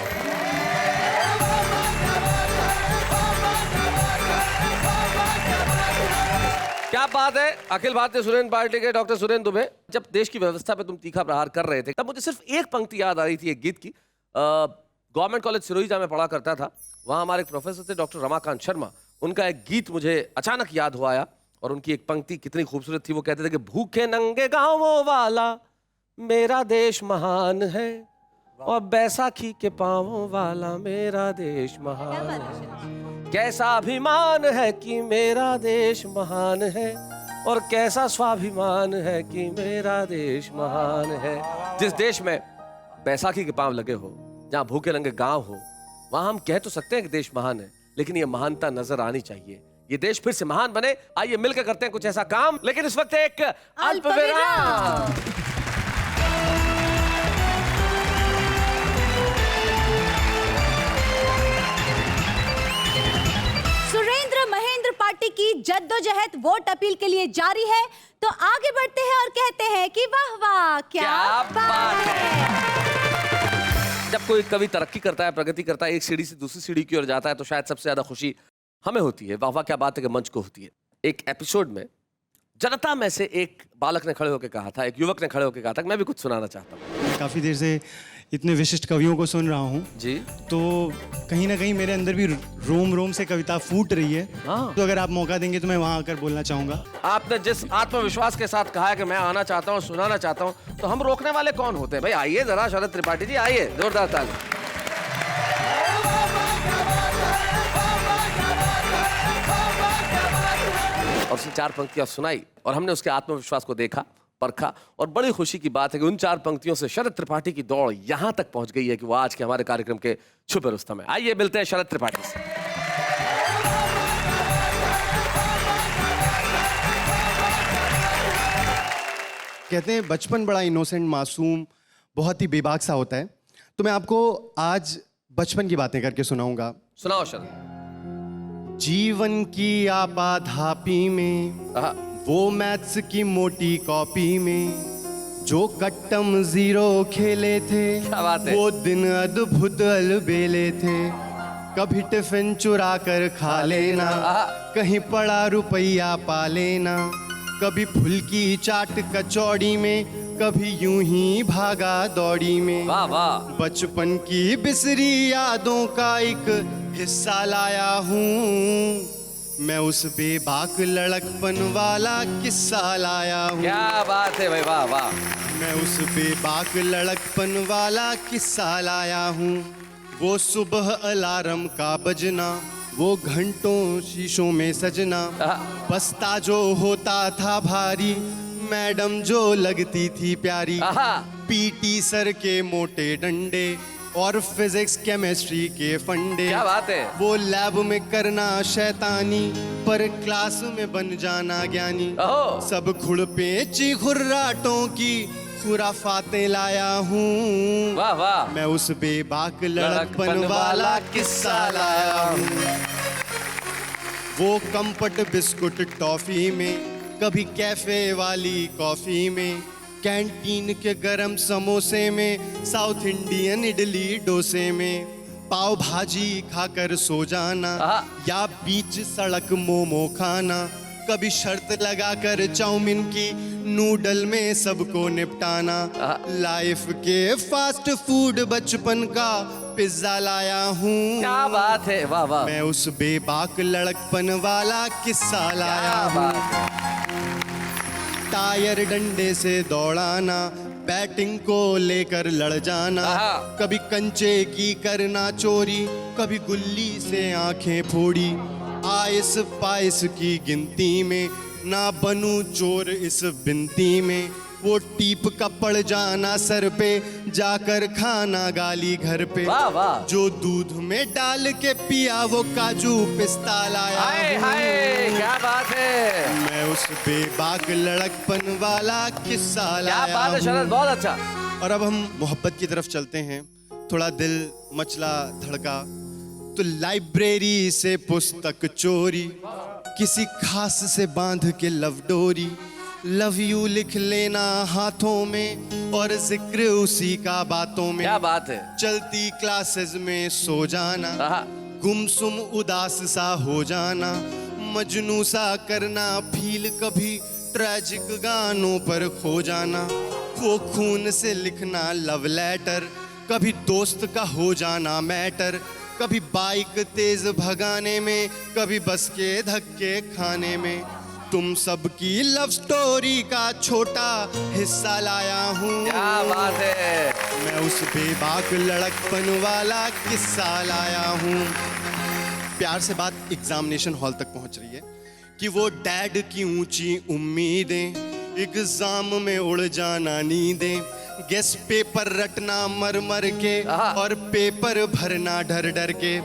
क्या बात है। अखिल भारतीय सुरेंद्र पार्टी के डॉक्टर सुरेंद्र दुबे, जब देश की व्यवस्था पे तुम तीखा प्रहार कर रहे थे तब मुझे सिर्फ एक पंक्ति याद आ रही थी एक गीत की। गवर्नमेंट कॉलेज सिरोही जहाँ में पढ़ा करता था, वहाँ हमारे एक प्रोफेसर थे डॉक्टर रमाकांत शर्मा। उनका एक गीत मुझे अचानक याद हुआ आया और उनकी एक पंक्ति कितनी खूबसूरत थी। वो कहते थे कि भूखे नंगे गाँवों वाला मेरा देश महान है और बैसाखी के पाँवों वाला मेरा देश महान है। कैसा अभिमान है कि मेरा देश महान है और कैसा स्वाभिमान है कि मेरा देश महान है। जिस देश में बैसाखी के पांव लगे हो, जहां भूखे नंगे गांव हो, वहां हम कह तो सकते हैं कि देश महान है, लेकिन ये महानता नजर आनी चाहिए। ये देश फिर से महान बने। आइए मिलकर करते हैं कुछ ऐसा काम। लेकिन इस वक्त एक अल्प विराम। पार्टी की जद्दोजहद वोट अपील के लिए जारी है, तो आगे बढ़ते हैं और कहते हैं कि वाह वाह क्या बात है। जब कोई कवि तरक्की करता है, प्रगति करता है, एक सीढ़ी से दूसरी सीढ़ी की ओर जाता है, तो शायद सबसे ज्यादा खुशी हमें होती है, वाह वाह क्या बात है कि मंच को होती है। एक एपिसोड में जनता में से एक बालक ने खड़े होकर कहा था, एक युवक ने खड़े होकर कहा था कि मैं भी कुछ सुनाना चाहता हूँ। काफ़ी देर से इतने विशिष्ट कवियों को सुन रहा हूँ जी, तो कहीं ना कहीं मेरे अंदर भी रोम रोम से कविता फूट रही है। तो अगर आप मौका देंगे तो मैं वहाँ आकर बोलना चाहूँगा। आपने जिस आत्मविश्वास के साथ कहा है कि मैं आना चाहता हूँ, सुनाना चाहता हूँ, तो हम रोकने वाले कौन होते हैं भाई? आइए जरा शरद त्रिपाठी जी, आइए, जोरदार ताली। और उसने 4 पंक्तियां सुनाई और हमने उसके आत्मविश्वास को देखा, परखा, और बड़ी खुशी की बात है कि उन 4 पंक्तियों से शरद त्रिपाठी की दौड़ यहां तक पहुंच गई है कि वो आज के हमारे कार्यक्रम के छुपे रुस्तम है। आइए मिलते हैं शरद त्रिपाठी से। कहते हैं बचपन बड़ा इनोसेंट, मासूम, बहुत ही बेबाक सा होता है। तो मैं आपको आज बचपन की बातें करके सुनाऊंगा। सुनाओ शरद। जीवन की आपाधापी में, वो मैथ्स की मोटी कॉपी में, जो कट्टम जीरो खेले थे, क्या बात है? वो दिन अद्भुत अलबेले थे। कभी टिफिन चुरा कर खा लेना, कहीं पड़ा रुपया पा लेना, कभी फुल्की चाट कचौड़ी में, कभी यूं ही भागा दौड़ी में। वाह वाह। बचपन की बिसरी यादों का एक हिस्सा लाया हूँ, मैं उस बेबाक लड़कपन वाला किस्सा लाया हूँ। क्या बात है भाई, वाह वाह। मैं उस बेबाक लड़कपन वाला किस्सा लाया हूँ। वो सुबह अलार्म का बजना, वो घंटों शीशों में सजना, बस्ता जो होता था भारी, मैडम जो लगती थी प्यारी, पीटी सर के मोटे डंडे और फिजिक्स केमिस्ट्री के फंडे। क्या बात है। वो लैब में करना शैतानी, पर क्लास में बन जाना ज्ञानी। सब खुरपेची खुर्राटों की खुराफातें लाया हूँ। वाह वाह। मैं उस बेबाक लड़कपन वाला किस्सा लाया हूँ। वो कंपट बिस्कुट टॉफी में, कभी कैफे वाली कॉफी में, कैंटीन के गरम समोसे में, साउथ इंडियन इडली डोसे में, पाव भाजी खाकर सो जाना, या बीच सड़क मोमो खाना, कभी शर्त लगाकर चाउमीन की नूडल में सबको निपटाना। लाइफ के फास्ट फूड बचपन का पिज्जा लाया हूँ। क्या बात है, वाह वाह। मैं उस बेबाक लड़कपन वाला किस्सा लाया हूँ। टायर डंडे से दौड़ाना, बैटिंग को लेकर लड़ जाना, कभी कंचे की करना चोरी, कभी गुल्ली से आंखें फोड़ी, आइस पाइस की गिनती में, ना बनूं चोर इस बिनती में, वो टीप का पड़ जाना सर पे, जाकर खाना गाली घर पे। वाह वाह। जो दूध में डाल के पिया वो काजू पिस्ता लाया। हाय हाय, क्या बात है। मैं उस बेबाक लड़कपन वाला किस्सा लाया। क्या बात है शरद, बहुत अच्छा। और अब हम मोहब्बत की तरफ चलते हैं। थोड़ा दिल मचला धड़का तो लाइब्रेरी से पुस्तक चोरी, किसी खास से बांध के लव डोरी, लव यू लिख लेना हाथों में और जिक्र उसी का बातों में। क्या बात है। चलती क्लासेस में सो जाना, गुमसुम उदास सा हो जाना, मजनू सा करना फील, कभी ट्रेजिक गानों पर खो जाना, वो खून से लिखना लव लेटर, कभी दोस्त का हो जाना मैटर, कभी बाइक तेज भगाने में, कभी बस के धक्के खाने में, तुम सबकी लव स्टोरी का छोटा हिस्सा लाया हूँ। क्या बात है। मैं उस बेबाक लड़कपन वाला किस्सा लाया हूँ। प्यार से बात एग्जामिनेशन हॉल तक पहुँच रही है कि वो डैड की ऊंची उम्मीदें, एग्जाम में उड़ जाना नींदें, गेस पेपर रटना मर मर के और पेपर भरना डर डर के,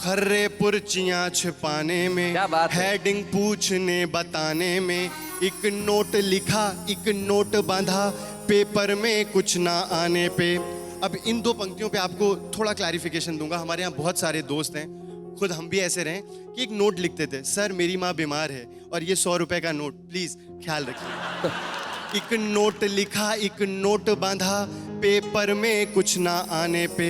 खर्रे पुर्चियाँ छिपाने में, हेडिंग पूछने बताने में, एक नोट लिखा एक नोट बांधा, पेपर में कुछ ना आने पे। अब इन दो पंक्तियों पे आपको थोड़ा क्लैरिफिकेशन दूंगा। हमारे यहाँ बहुत सारे दोस्त हैं, खुद हम भी ऐसे रहे कि एक नोट लिखते थे, सर मेरी माँ बीमार है और ये 100 रुपए का नोट, प्लीज ख्याल रखिए। एक नोट लिखा एक नोट बांधा, पेपर में कुछ ना आने पे,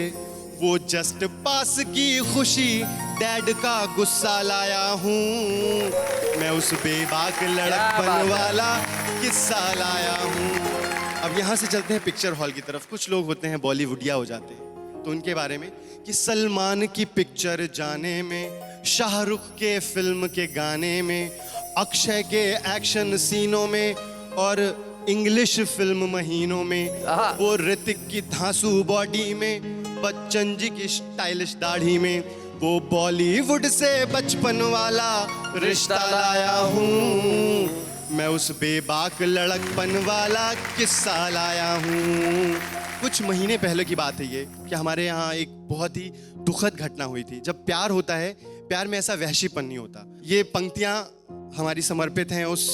वो जस्ट पास की खुशी, डैड का गुस्सा लाया हूँ। मैं उस बेबाक लड़कपन वाला किस्सा लाया हूँ। अब यहाँ से चलते हैं पिक्चर हॉल की तरफ। कुछ लोग होते हैं बॉलीवुडिया हो जाते हैं, तो उनके बारे में कि सलमान की पिक्चर जाने में, शाहरुख के फिल्म के गाने में, अक्षय के एक्शन सीनों में और इंग्लिश फिल्म महीनों में, वो ऋतिक की धांसू बॉडी में, बच्चन जी की स्टाइलिश दाढ़ी में, वो बॉलीवुड से बचपन वाला रिश्ता लाया हूँ। मैं उस बेबाक लड़कपन वाला किस्सा लाया हूँ। कुछ महीने पहले की बात है ये कि हमारे यहाँ एक बहुत ही दुखद घटना हुई थी। जब प्यार होता है, प्यार में ऐसा वहशीपन नहीं होता। ये पंक्तियाँ हमारी समर्पित हैं उस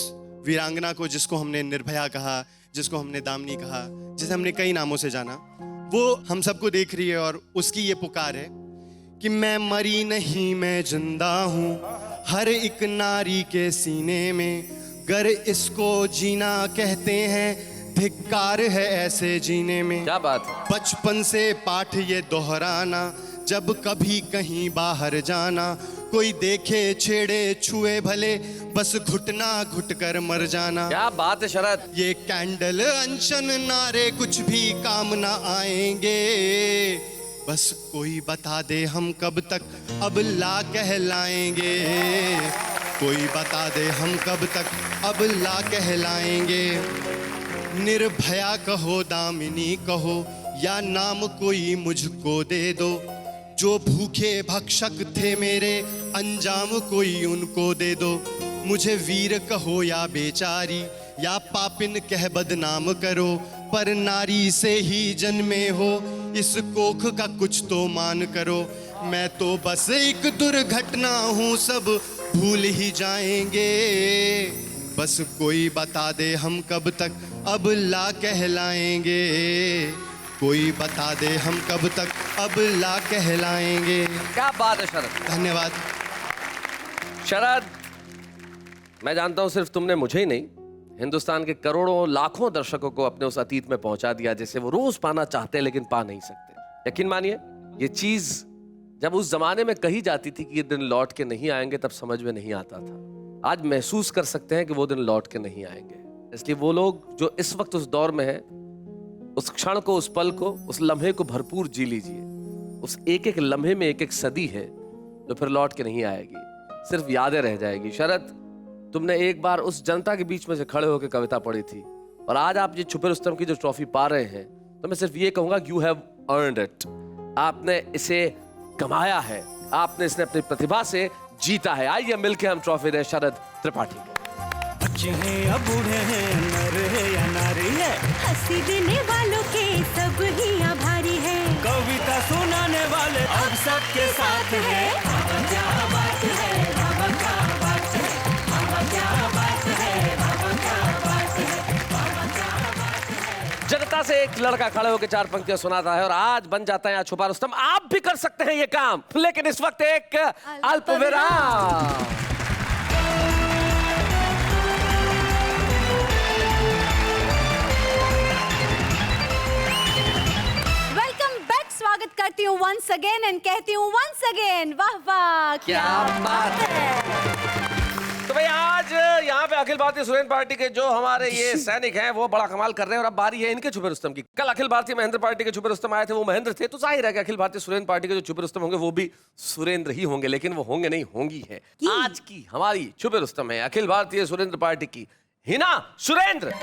वीरांगना को जिसको हमने निर्भया कहा, जिसको हमने दामिनी कहा, जिसे हमने कई नामों से जाना। वो हम सबको देख रही है और उसकी ये पुकार है कि मैं मरी नहीं मैं जिंदा हूँ, हर एक नारी के सीने में, गर इसको जीना कहते हैं, धिक्कार है ऐसे जीने में। क्या बात है। बचपन से पाठ ये दोहराना, जब कभी कहीं बाहर जाना, कोई देखे छेड़े छुए भले, बस घुटना घुट कर मर जाना। क्या बात है शरद। ये कैंडल अनशन नारे कुछ भी काम ना आएंगे, बस कोई बता दे हम कब तक अब ला कहलाएंगे, कोई बता दे हम कब तक अब ला कहलाएंगे। निर्भया कहो दामिनी कहो या नाम कोई मुझको दे दो, जो भूखे भक्षक थे मेरे अंजाम कोई उनको दे दो। मुझे वीर कहो या बेचारी या पापिन कह बदनाम करो, पर नारी से ही जन्मे हो इस कोख का कुछ तो मान करो। मैं तो बस एक दुर्घटना हूँ सब भूल ही जाएंगे, बस कोई बता दे हम कब तक अब ला कहलाएंगे, कोई बता दे हम कब तक अब ला कहलाएंगे। क्या बात है शरद। धन्यवाद शरद। मैं जानता हूं सिर्फ तुमने मुझे ही नहीं, हिंदुस्तान के करोड़ों लाखों दर्शकों को अपने उस अतीत में पहुंचा दिया जिसे वो रोज पाना चाहते हैं लेकिन पा नहीं सकते। यकीन मानिए ये चीज जब उस जमाने में कही जाती थी कि ये दिन लौट के नहीं आएंगे तब समझ में नहीं आता था। आज महसूस कर सकते हैं कि वो दिन लौट के नहीं आएंगे। इसलिए वो लोग जो इस वक्त उस दौर में हैं, उस क्षण को, उस पल को, उस लम्हे को भरपूर जी लीजिए। उस एक एक लम्हे में एक एक सदी है जो फिर लौट के नहीं आएगी, सिर्फ यादें रह जाएगी। शरद, तुमने एक बार उस जनता के बीच में से खड़े होकर कविता पढ़ी थी और आज आप ये छुपे रुस्तम की जो ट्रॉफी पा रहे हैं, तो मैं सिर्फ ये कहूंगा यू हैव अर्नड इट। आपने इसे कमाया है, आपने इसने अपनी प्रतिभा से जीता है। आइए मिलकर हम ट्रॉफी दें शरद त्रिपाठी को। बच्चे हैं या बूढ़े हैं, नर है या नारी है, हंसी देने वालों के सब ही आभारी है, कविता सुनाने वाले अब सबके साथ है। क्या बात है, बाबा क्या बात है, बाबा क्या बात है, बाबा क्या बात है, बाबा क्या बात है। जनता से एक लड़का खड़े होकर चार पंक्तियां सुनाता है और आज बन जाता है यहाँ छुपा रुस्तम। आप भी कर सकते हैं ये काम, लेकिन इस वक्त एक अल्पविराम। स्वागत करती हूँ वंस अगेन एंड कहती हूँ वंस अगेन वाह वाह क्या बात है। तो भाई आज यहाँ पे अखिल भारतीय सुरेंद्र पार्टी के जो हमारे ये सैनिक हैं वो बड़ा कमाल कर रहे हैं और अब बारी है इनके छुपे रुस्तम की। कल अखिल भारतीय महेंद्र पार्टी के छुपे रुस्तम आए थे, वो महेंद्र थे, तो जाहिर है कि अखिल भारतीय सुरेंद्र पार्टी के जो छुपे रुस्तम होंगे वो भी सुरेंद्र ही होंगे, लेकिन वो होंगे नहीं, होंगी है। आज की हमारी छुपे रुस्तम है अखिल भारतीय सुरेंद्र पार्टी की हिना सुरेंद्र।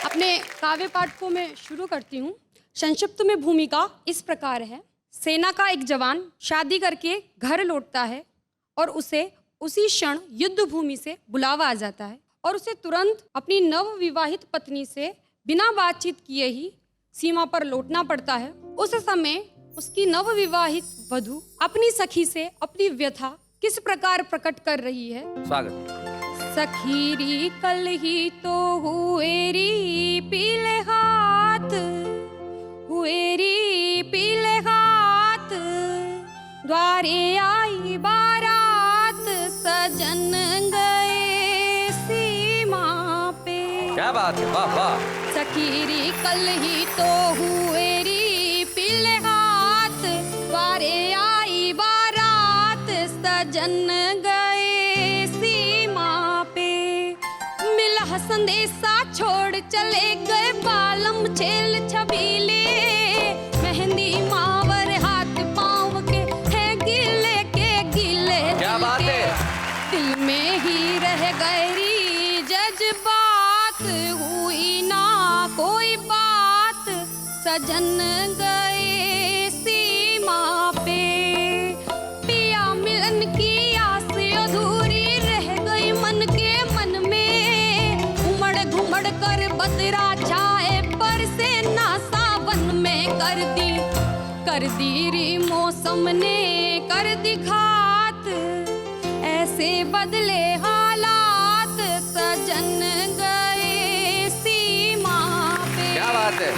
अपने काव्य पाठ को मैं शुरू करती हूँ। संक्षिप्त में भूमिका इस प्रकार है। सेना का एक जवान शादी करके घर लौटता है और उसे उसी क्षण युद्ध भूमि से बुलावा आ जाता है और उसे तुरंत अपनी नव विवाहित पत्नी से बिना बातचीत किए ही सीमा पर लौटना पड़ता है। उस समय उसकी नव विवाहित वधू अपनी सखी से अपनी व्यथा किस प्रकार प्रकट कर रही है। स्वागत। सखीरी कल ही तो हुएरी पीले हाथ, हुएरी पीले हाथ, द्वारे आई बारात, सजन गए सीमा पे। क्या बात है, वाह वाह। सखीरी कल ही तो हुएरी पीले हाथ, द्वारे आई बारात, सजन गए संदेशा छोड़ चले गए बालम छेल छबीले, मेहंदी मावर हाथ पाँव के है गिले के गिले। क्या बात है। दिल में ही रह गहरी जज्बात, हुई ना कोई बात, सजन गए सीमा पे। पिया मिलन की आस अधूरी रह गई मन के मन में, घुमड़ कर बदरा छाए पर से ना सावन में कर दी री मौसम ने कर दी घात, ऐसे बदले हालात, सजन गए सीमा पे। क्या बात है।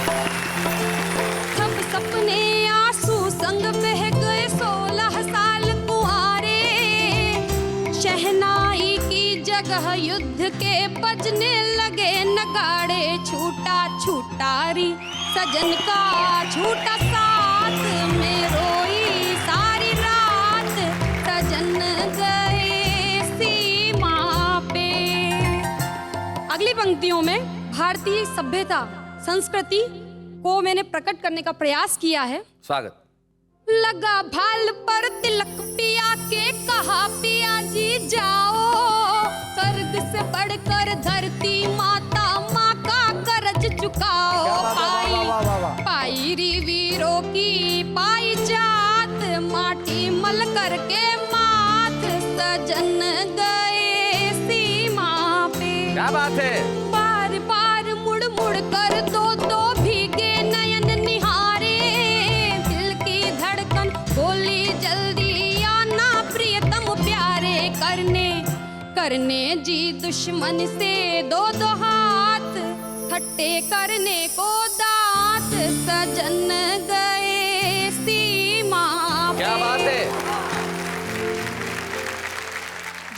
सब सपने आंसू संग बह गए 16 साल कुआरे, शहनाई की जगह जगह युद्ध के बजने लगे नगाड़े, छूटा छूटा री सजन का छूटा साथ में रोई सारी रात, सजन गए सीमा पे। अगली पंक्तियों में भारतीय सभ्यता संस्कृति को मैंने प्रकट करने का प्रयास किया है। स्वागत। लगा भाल पर तिलक पिया के कहा पिया जी जाओ, स्वर्ग से बढ़कर धरती माता माँ का कर्ज चुकाओ। पाई री वीरों की पाई जात, माटी मल करके माथ, सजन गए सीमा पे। क्या बात है। बार बार मुड़ मुड़ कर दो भीगे नयन निहारे, दिल की धड़कन बोली जल्दी आना प्रियतम प्यारे, करने जी दुश्मन से दो हाथ, खट्टे करने को दांत, सजन गए सीमा पे। क्या बात है।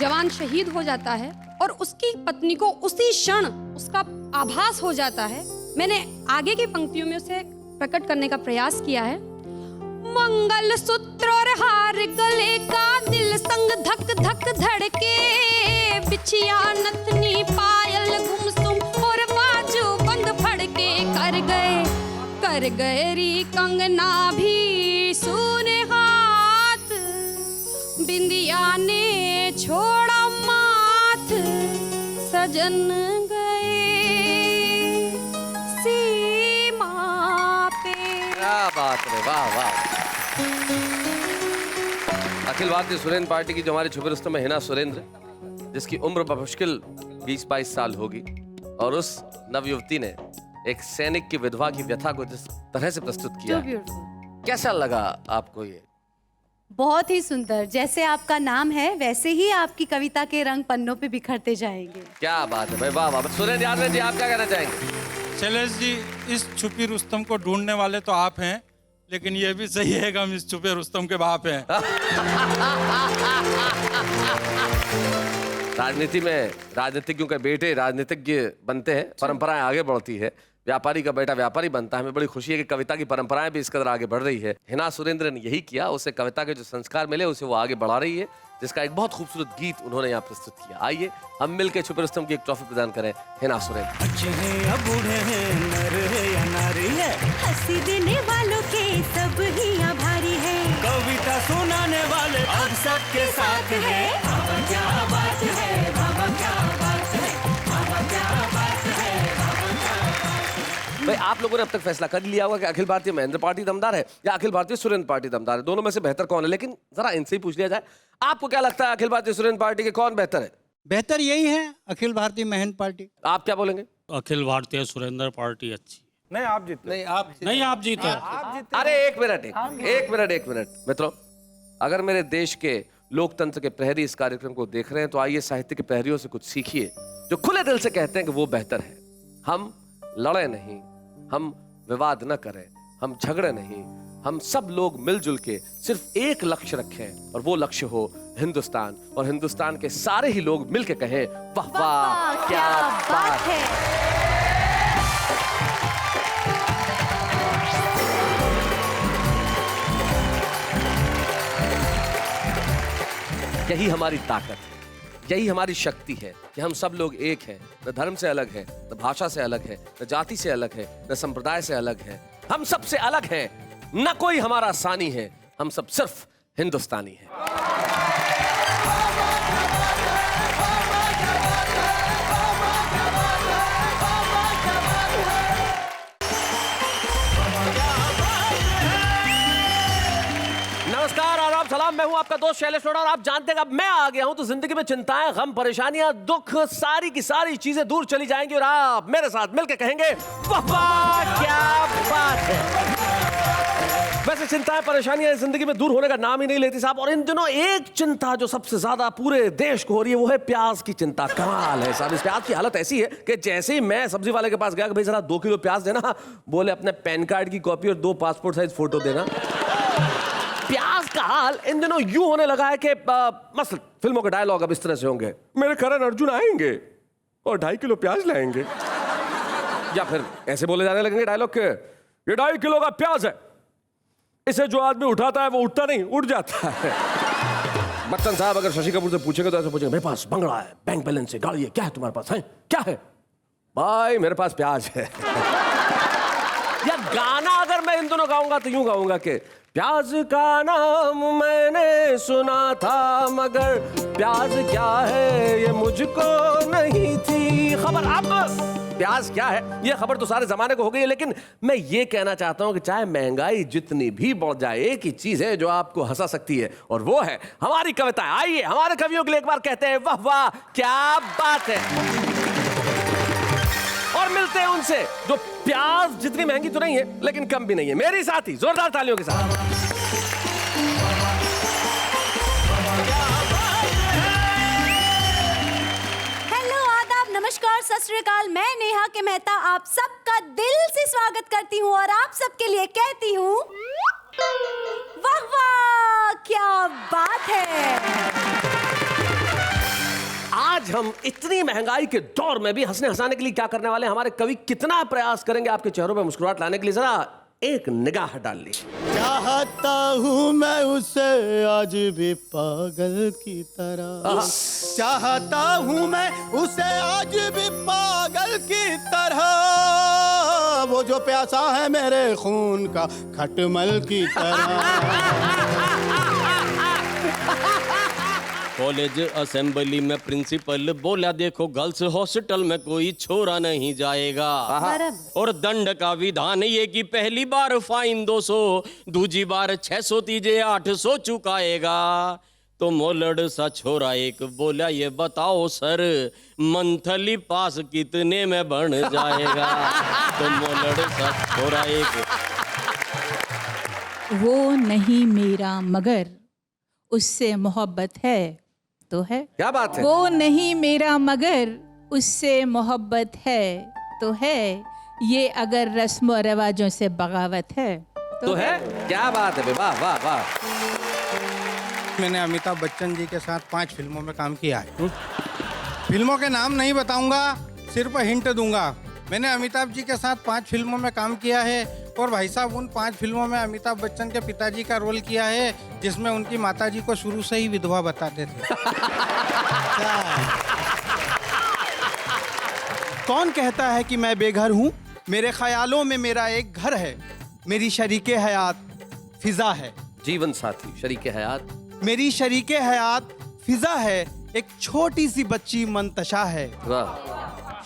जवान शहीद हो जाता है और उसकी पत्नी को उसी क्षण उसका आभास हो जाता है। मैंने आगे की पंक्तियों में उसे प्रकट करने का प्रयास किया है। मंगल सूत्र और हार गले का, दिल संग धक धक धड़के, बिछिया नथनी पायल गुमसुम और बाजू बंद फड़के, कर गए री कंगना भी सूने हाथ, बिंदिया ने छोड़ा माथ, सजन गए सीमा पे। क्या बात है, वाह वाह। अखिल भारतीय सुरेंद्र पार्टी की जो हमारे छुपे रुस्तम में हिना सुरेंद्र, जिसकी उम्र बमुश्किल 20-22 साल होगी, और उस नवयुवती ने एक सैनिक की विधवा की व्यथा को जिस तरह से प्रस्तुत किया, कैसा लगा आपको ये? बहुत ही सुंदर। जैसे आपका नाम है वैसे ही आपकी कविता के रंग पन्नों पे बिखरते जाएंगे। क्या बात है भाई, वाह वाह। सुरेंद्र यादव जी, आप क्या कहना चाहेंगे? शैलेश जी, इस छुपी रुस्तम को ढूंढने वाले तो आप हैं, लेकिन ये भी सही है कि हम इस छुपे रुस्तम के बाप हैं। राजनीति में राजनीतिज्ञों के बेटे राजनीतिज्ञ बनते हैं, परंपराएं आगे बढ़ती है, व्यापारी का बेटा व्यापारी बनता है। हमें बड़ी खुशी है कि कविता की परंपराएं भी इस कदर आगे बढ़ रही है। हिना सुरेंद्र ने यही किया, उसे कविता के जो संस्कार मिले उसे वो आगे बढ़ा रही है, जिसका एक बहुत खूबसूरत गीत उन्होंने यहाँ प्रस्तुत किया। आइए हम मिलकर छुपे रुस्तम की एक ट्रॉफी प्रदान करें हिना सुरेंद्र। अच्छे हैं या बूढ़े हैं, नर है या नारी है, हंसी देने वालों के सब ही आभारी है, कविता सुनाने वाले अब सबके साथ है। बाबा क्या बात है, बाबा क्या बात है, बाबा क्या बात है, बाबा क्या बात है। भाई आप लोगों ने अब तक फैसला कर लिया होगा कि अखिल भारतीय महेंद्र पार्टी दमदार है या अखिल भारतीय सुरेंद्र पार्टी दमदार है, दोनों में से बेहतर कौन है? लेकिन जरा इनसे ही पूछ लिया जाए, आपको क्या लगता है अखिल भारतीय सुरेंद्र पार्टी के कौन बेहतर है? बेहतर यही है, अखिल भारतीय महेंद्र पार्टी। आप क्या बोलेंगे? अखिल भारतीय सुरेंद्र पार्टी अच्छी। नहीं आप जीते। नहीं आप जीते। अरे एक मिनट मित्रों, अगर मेरे देश के लोकतंत्र के प्रहरी इस कार्यक्रम को देख रहे हैं तो आइए साहित्य के प्रहरियों से कुछ सीखिए, जो खुले दिल से कहते हैं कि वो बेहतर है। हम लड़े नहीं, हम विवाद न करें, हम झगड़े नहीं, हम सब लोग मिलजुल के सिर्फ एक लक्ष्य रखें और वो लक्ष्य हो हिंदुस्तान, और हिंदुस्तान के सारे ही लोग मिलके कहें वाह वाह क्या बात है। यही हमारी ताकत है, यही हमारी शक्ति है कि हम सब लोग एक हैं, न धर्म से अलग है, न भाषा से अलग है, न जाति से अलग है, न संप्रदाय से अलग है। हम सबसे अलग हैं, न कोई हमारा सानी है, हम सब सिर्फ हिंदुस्तानी हैं। नमस्कार, आदाब, सलाम। मैं हूं आपका दोस्त शैलेश अरोड़ा, और आप जानते हैं अब मैं आ गया हूं तो जिंदगी में चिंताएं, गम, परेशानियां, दुख, सारी की सारी चीजें दूर चली जाएंगी और आप मेरे साथ मिलकर कहेंगे वाह वाह क्या बात है। वैसे चिंताएं, परेशानियां जिंदगी में दूर होने का नाम ही नहीं लेती साहब, और इन दिनों एक चिंता जो सबसे ज्यादा पूरे देश को हो रही है वो है प्याज की चिंता। कमाल है साहब, इस प्याज की हालत ऐसी है कि जैसे ही मैं सब्जी वाले के पास गया कि भाई जरा 2 किलो प्याज देना, बोले अपने पैन कार्ड की कॉपी और 2 पासपोर्ट साइज फोटो देना। प्याज का हाल इन दिनों यूं होने लगा है कि मसलन फिल्मों के डायलॉग अब इस तरह से होंगे, मेरे करण अर्जुन आएंगे और 2.5 किलो प्याज लाएंगे, या फिर ऐसे बोले जाने लगेंगे डायलॉग के, ये 2.5 किलो का प्याज है, इसे जो आदमी उठाता है वो उठता नहीं, उठ जाता है। बच्चन साहब अगर शशि कपूर से पूछेंगे तो ऐसे पूछेंगे, मेरे पास बंगला है, बैंक बैलेंस है, गाड़ी है, क्या है तुम्हारे पास, है क्या है? भाई मेरे पास प्याज है। या गाना अगर मैं इन दोनों गाऊंगा तो यूं गाऊंगा कि प्याज का नाम मैंने सुना था, मगर प्याज क्या है ये मुझको नहीं थी खबर। अब प्याज क्या है ये खबर तो सारे जमाने को हो गई है, लेकिन मैं ये कहना चाहता हूं कि चाहे महंगाई जितनी भी बढ़ जाए, एक ही चीज है जो आपको हंसा सकती है, और वो है हमारी कविता। आइए हमारे कवियों के लिए एक बार कहते हैं वाह वाह क्या बात है, और मिलते हैं उनसे जो प्याज जितनी महंगी तो नहीं है लेकिन कम भी नहीं है। मेरी साथी जोरदार तालियों के साथ। हेलो, आदाब, नमस्कार, सत श्री अकाल। मैं नेहा के मेहता आप सबका दिल से स्वागत करती हूँ और आप सबके लिए कहती हूँ वाह वाह क्या बात है। आज हम इतनी महंगाई के दौर में भी हंसने हंसाने के लिए क्या करने वाले हैं, हमारे कवि कितना प्रयास करेंगे आपके चेहरों पे मुस्कुराहट लाने के लिए, जरा एक निगाह डाल लीजिए। चाहता हूँ मैं उसे आज भी पागल की तरह, चाहता हूँ मैं उसे आज भी पागल की तरह, वो जो प्यासा है मेरे खून का खटमल की तरह। कॉलेज असेंबली में प्रिंसिपल बोला, देखो गर्ल्स हॉस्टल में कोई छोरा नहीं जाएगा, और दंड का विधान ये कि पहली बार फाइन 200, दूजी बार 600, तीजे 800 चुकाएगा। तो मोलड़ सा छोरा एक बोला, ये बताओ सर मंथली पास कितने में बन जाएगा। तो मोलड़ सा छोरा एक, वो नहीं मेरा मगर उससे मोहब्बत है तो है। क्या बात है। वो नहीं मेरा मगर उससे मोहब्बत है तो है, ये अगर रस्म और रिवाजों से बगावत है तो है। क्या बात है, वाह वाह वाह। मैंने अमिताभ बच्चन जी के साथ 5 फिल्मों में काम किया है। फिल्मों के नाम नहीं बताऊंगा, सिर्फ हिंट दूंगा। मैंने अमिताभ जी के साथ 5 फिल्मों में काम किया है, और भाई साहब उन 5 फिल्मों में अमिताभ बच्चन के पिताजी का रोल किया है, जिसमें उनकी माताजी को शुरू से ही विधवा बताते थे। कौन कहता है कि मैं बेघर हूँ? मेरे ख्यालों में मेरा एक घर है, मेरी शरीके हयात फिजा है। जीवन साथी शरीके हयात, मेरी शरीके हयात फिजा है, एक छोटी सी बच्ची मंतशा है। वाह।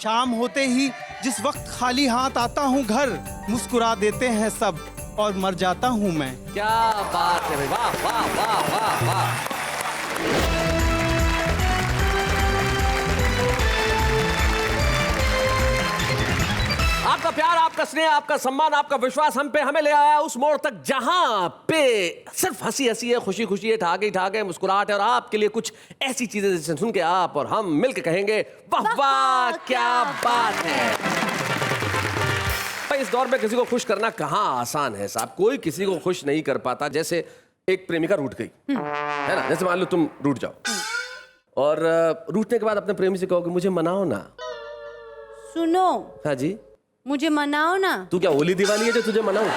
शाम होते ही जिस वक्त खाली हाथ आता हूँ घर, मुस्कुरा देते हैं सब और मर जाता हूँ मैं। क्या बात है, वाह वाह वाह वाह वाह। आपका प्यार, आपका स्नेह, आपका सम्मान, आपका विश्वास हम पे हमें ले आया उस मोड़ तक जहां पे सिर्फ हंसी हंसी है, खुशी खुशी है, ठाके ठाके मुस्कुराहट है, और आपके लिए कुछ ऐसी चीजें जिसे सुन के आप और हम मिलकर कहेंगे वाह वाह क्या बात है। भाई इस दौर में किसी को खुश करना कहाँ आसान है साहब, कोई किसी को खुश नहीं कर पाता। जैसे एक प्रेमिका रूठ गई है ना, जैसे मान लो तुम रूठ जाओ और रूठने के बाद अपने प्रेमी से कहोगे मुझे मनाओ ना। सुनो, हाँ जी, मुझे मनाओ ना। तू क्या होली दिवाली है जो तुझे मनाऊं?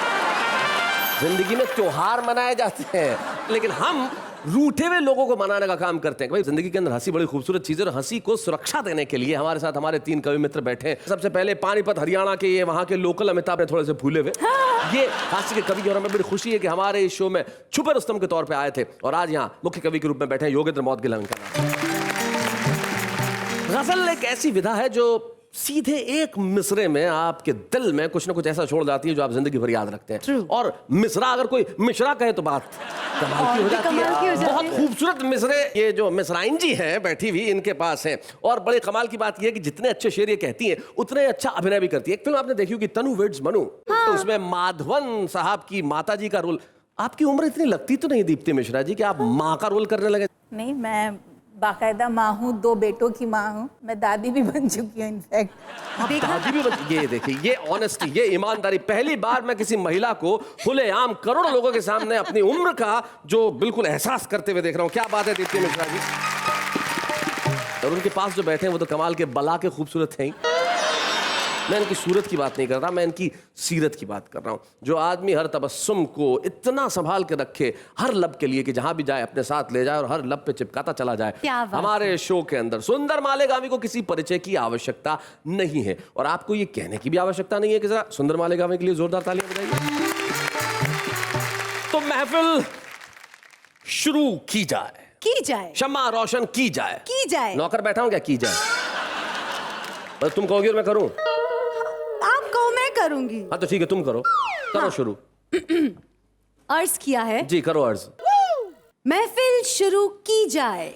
जिंदगी में त्योहार मनाए जाते हैं, लेकिन हम रूठे हुए लोगों को मनाने का काम करते हैं। भाई जिंदगी के अंदर हंसी बड़ी खूबसूरत चीज है, और हंसी को सुरक्षा देने के लिए हमारे साथ हमारे 3 कवि मित्र बैठे हैं। सबसे पहले पानीपत हरियाणा के ये वहां के लोकल अमिताभ ने थोड़े से भूले हुए ये हास्य के कवि, और हमें बड़ी खुशी है कि हमारे इस शो में छुपे रुस्तम के तौर पर आए थे, और आज यहाँ मुख्य कवि के रूप में बैठे हैं योगेंद्र मौदगिल इनका नाम। गजल एक ऐसी विधा है जो सीधे एक मिसरे में आपके दिल में कुछ ना कुछ ऐसा छोड़ जाती है जो आप जिंदगी भर याद रखते हैं। और मिसरा अगर कोई मिश्रा कहे तो बात कमाल की हो जाती है। बहुत खूबसूरत मिसरे ये जो मिसराइन जी हैं बैठी हुई इनके पास हैं, और बड़े कमाल की बात ये है कि जितने अच्छे शेर ये कहती हैं उतने अच्छा अभिनय भी करती है। एक फिल्म आपने देखी होगी तनु विड्स मनु, तो उसमें माधवन साहब की माता जी का रोल। आपकी उम्र इतनी लगती तो नहीं दीप्ति मिश्रा जी कि आप माँ का रोल करने लगे? नहीं, मैं बाकायदा माँ हूँ, 2 बेटों की माँ हूँ, मैं दादी भी बन चुकी हूँ इनफैक्ट। दादी भी ये देखिए, ये ऑनेस्टी, ये ईमानदारी। पहली बार मैं किसी महिला को खुलेआम करोड़ों लोगों के सामने अपनी उम्र का जो बिल्कुल एहसास करते हुए देख रहा हूँ। क्या बात है दीप्ति मिश्रा जी। और उनके पास जो बैठे हैं वो तो कमाल के बला के खूबसूरत हैं। मैं इनकी सूरत की बात नहीं कर रहा, मैं इनकी सीरत की बात कर रहा हूँ। जो आदमी हर तबस्सुम को इतना संभाल के रखे, हर लब के लिए कि जहां भी जाए अपने साथ ले जाए और हर लब पे चिपकाता चला जाए। हमारे शो के अंदर सुंदर मालेगामी को किसी परिचय की आवश्यकता नहीं है, और आपको ये कहने की भी आवश्यकता नहीं है कि जरा सुंदर मालेगामी के लिए जोरदार तालियां बजाइए। तो महफिल शुरू की जाए, शम्मा रोशन की जाए। नौकर बैठा हूं क्या? की जाए। बस तुम कहोगे और मैं करूं? आप कहो, मैं करूंगी। हाँ तो ठीक है, तुम करो शुरू। अर्ज किया है जी, करो अर्ज। महफिल शुरू की जाए,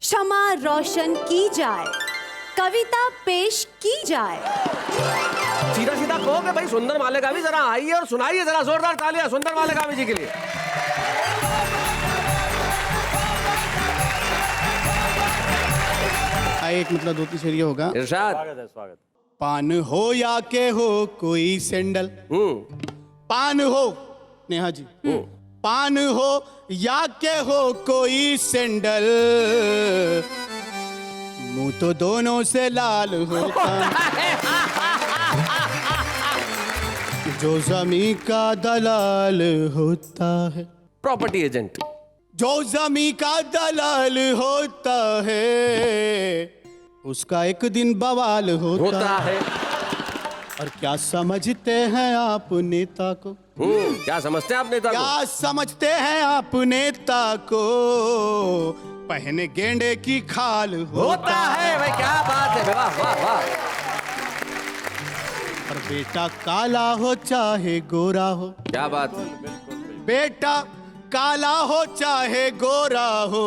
शमा रोशन की जाए, कविता पेश की जाए। सीधा सीधा कहोगे भाई सुंदर मालेगामी जरा आइए और सुनाइए, जरा जोरदार तालियां सुंदर मालेगामी जी के लिए। एक मतलब 2-3 शेर ये होगा। इरशाद। स्वागत। पान हो या के हो कोई सैंडल, पान हो नेहा जी, पान हो या के हो कोई सैंडल, मुंह तो दोनों से लाल होता जो जमी का दलाल होता है। Property agent. जो जमी का दलाल होता है उसका एक दिन बवाल होता है। और क्या समझते हैं आप नेता को? क्या समझते हैं आप नेता को? क्या समझते हैं आप नेता को? पहने गेंडे की खाल होता है। भाई क्या बात है, वाह वाह वाह। और बेटा काला हो चाहे गोरा हो, क्या बात है। बेटा काला हो चाहे गोरा हो,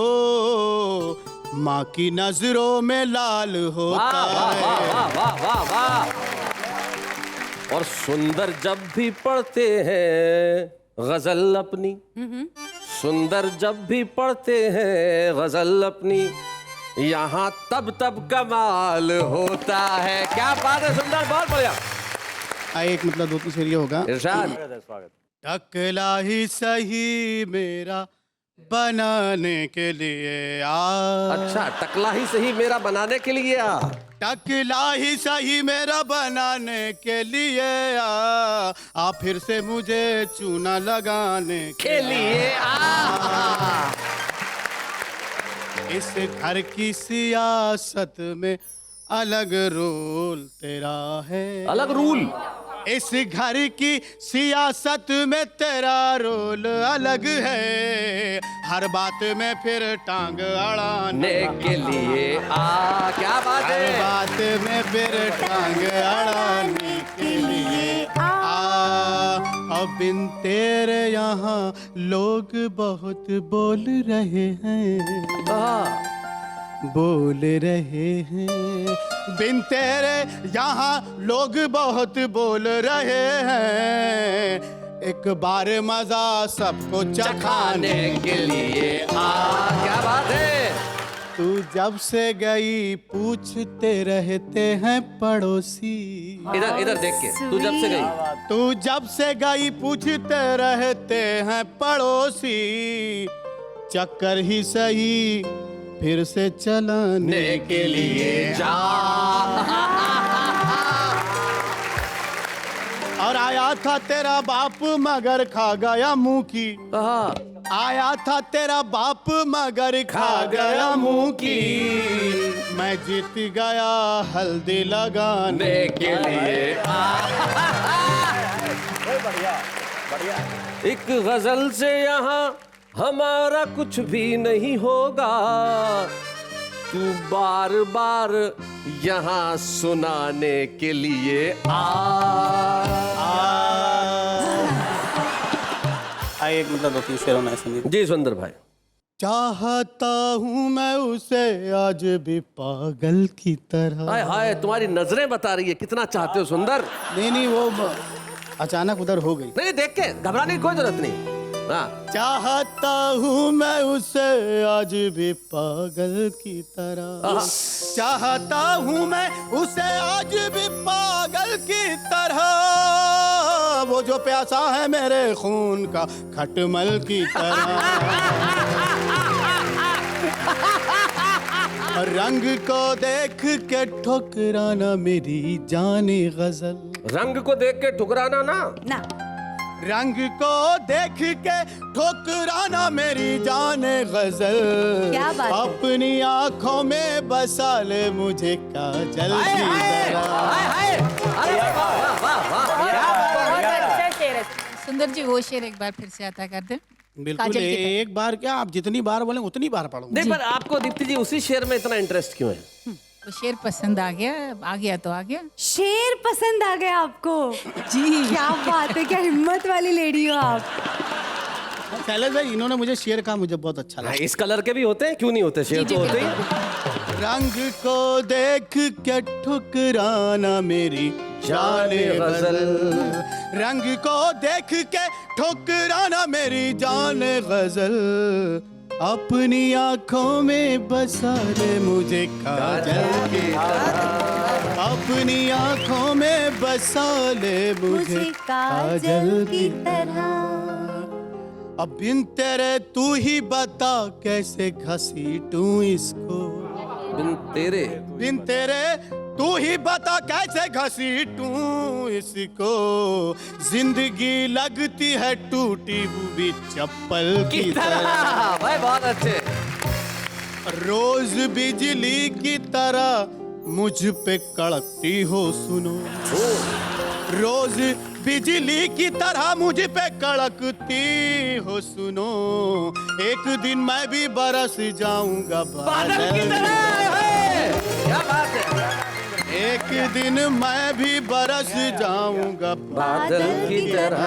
माँ की नजरों में लाल होता है। वाह वाह वाह वाह। और सुंदर जब भी पढ़ते हैं गजल अपनी, सुंदर जब भी पढ़ते हैं गजल अपनी, यहाँ तब कमाल होता है। क्या बात है सुंदर, बहुत बढ़िया। एक मतलब 2-3 शेर ये होगा। इरशाद। स्वागत। टकला ही सही मेरा बनाने के लिए आ। अच्छा, टकला ही सही मेरा बनाने के लिए आ। टकला ही सही मेरा बनाने के लिए आ फिर से मुझे चूना लगाने के लिए आ। इस घर की सियासत में अलग रोल तेरा है। अलग रूल? इस घर की सियासत में तेरा रोल अलग है। हर बात में फिर टांग अड़ाने के लिए आ। क्या बात है। हर बात में फिर टांग अड़ाने के लिए आ। अब इन तेरे यहाँ लोग बहुत बोल रहे हैं, बोल रहे हैं। बिन तेरे यहाँ लोग बहुत बोल रहे हैं, एक बार मजा सबको चखाने के लिए आ। क्या बात है। तू जब से गई पूछते रहते हैं पड़ोसी। इधर इधर देख के, तू जब से गई। तू जब से गई पूछते रहते हैं पड़ोसी, चक्कर ही सही फिर से चलाने के लिए जा। और आया था तेरा बाप मगर खा गया मुंह की। आया था तेरा बाप मगर खा गया मुंह की। मैं जीत गया हल्दी लगाने के लिए। बढ़िया बढ़िया। एक गजल से यहाँ हमारा कुछ भी नहीं होगा, तू बार बार यहाँ सुनाने के लिए आ। एक मतलब 2-3 शेरों में सुनिए। जी सुंदर भाई। चाहता हूँ मैं उसे आज भी पागल की तरह। हाय हाय, तुम्हारी नजरें बता रही है कितना चाहते हो सुंदर। नहीं वो अचानक उधर हो गई। नहीं देख के घबराने की कोई जरूरत नहीं। चाहता हूँ मैं उसे आज भी पागल की तरह, चाहता हूँ मैं उसे आज भी पागल की तरह, वो जो प्यासा है मेरे खून का खटमल की तरह। रंग को देख के ठुकराना मेरी जाने गजल, रंग को देख के ठुकराना ना रंग को देख के ठुकराना मेरी जाने गजल, क्या बात है? अपनी आंखों में बसा ले मुझे काजल की तरह। सुंदर जी वो शेर एक बार फिर से अदा कर दें। बिल्कुल, काजल की तरह। एक बार क्या, आप जितनी बार बोले उतनी बार पढ़ूंगा। नहीं, पर आपको दीप्ति जी उसी शेर में इतना इंटरेस्ट क्यों है? वो शेर पसंद आ गया तो आ गया। शेर पसंद आ गया आपको? जी क्या बात है, क्या हिम्मत वाली लेडी हो आप। शैलेश भाई, इन्होंने मुझे शेर कहा, मुझे बहुत अच्छा लगा। इस कलर के भी होते हैं, क्यों नहीं होते? शेर तो होते ही। रंग को देख के ठुकराना मेरी जाने गजल, रंग को देख के ठुकराना मेरी जाने गजल, अपनी आंखों में बसा ले मुझे काजल की तरह, अपनी आंखों में बसा ले मुझे काजल की तरह। अब बिन तेरे तू ही बता कैसे घसीटूं इसको, बिन तेरे तू ही बता कैसे घसीटूं इसको, जिंदगी लगती है टूटी हुई चप्पल की तरह। भाई बहुत अच्छे। रोज बिजली की तरह मुझ पे कड़कती हो सुनो, रोज बिजली की तरह मुझ पे कड़कती हो सुनो, एक दिन मैं भी बरस जाऊंगा बादल की तरह। क्या बात है, एक दिन मैं भी बरस जाऊंगा बादल की तरह।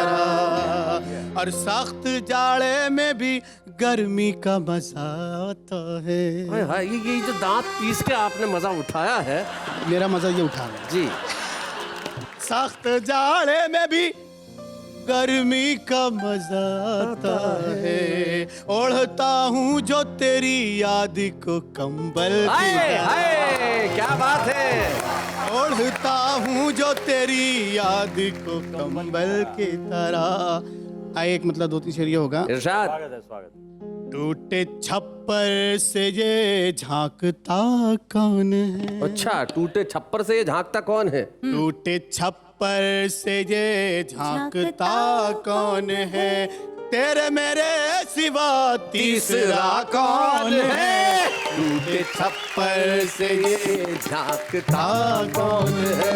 और सख्त जाड़े में भी गर्मी का मजा आता है। हाय, ये जो दांत पीस के आपने मजा उठाया है, मेरा मजा ये उठा है जी। सख्त जाड़े में भी गर्मी का मजा आता है, ओढ़ता हूँ जो तेरी याद को कंबल की तरह। क्या बात है, ओढ़ता हूँ जो तेरी याद को कंबल की तरह। एक मतलब दो तीन शेर ये होगा। इरशाद। टूटे छप्पर से ये झांकता कौन है? अच्छा, टूटे छप्पर से ये झांकता कौन है? टूटे छप्पर से ये झांकता कौन है? तेरे मेरे सिवा तीसरा कौन है? टूटे छप्पर से ये झांकता कौन है?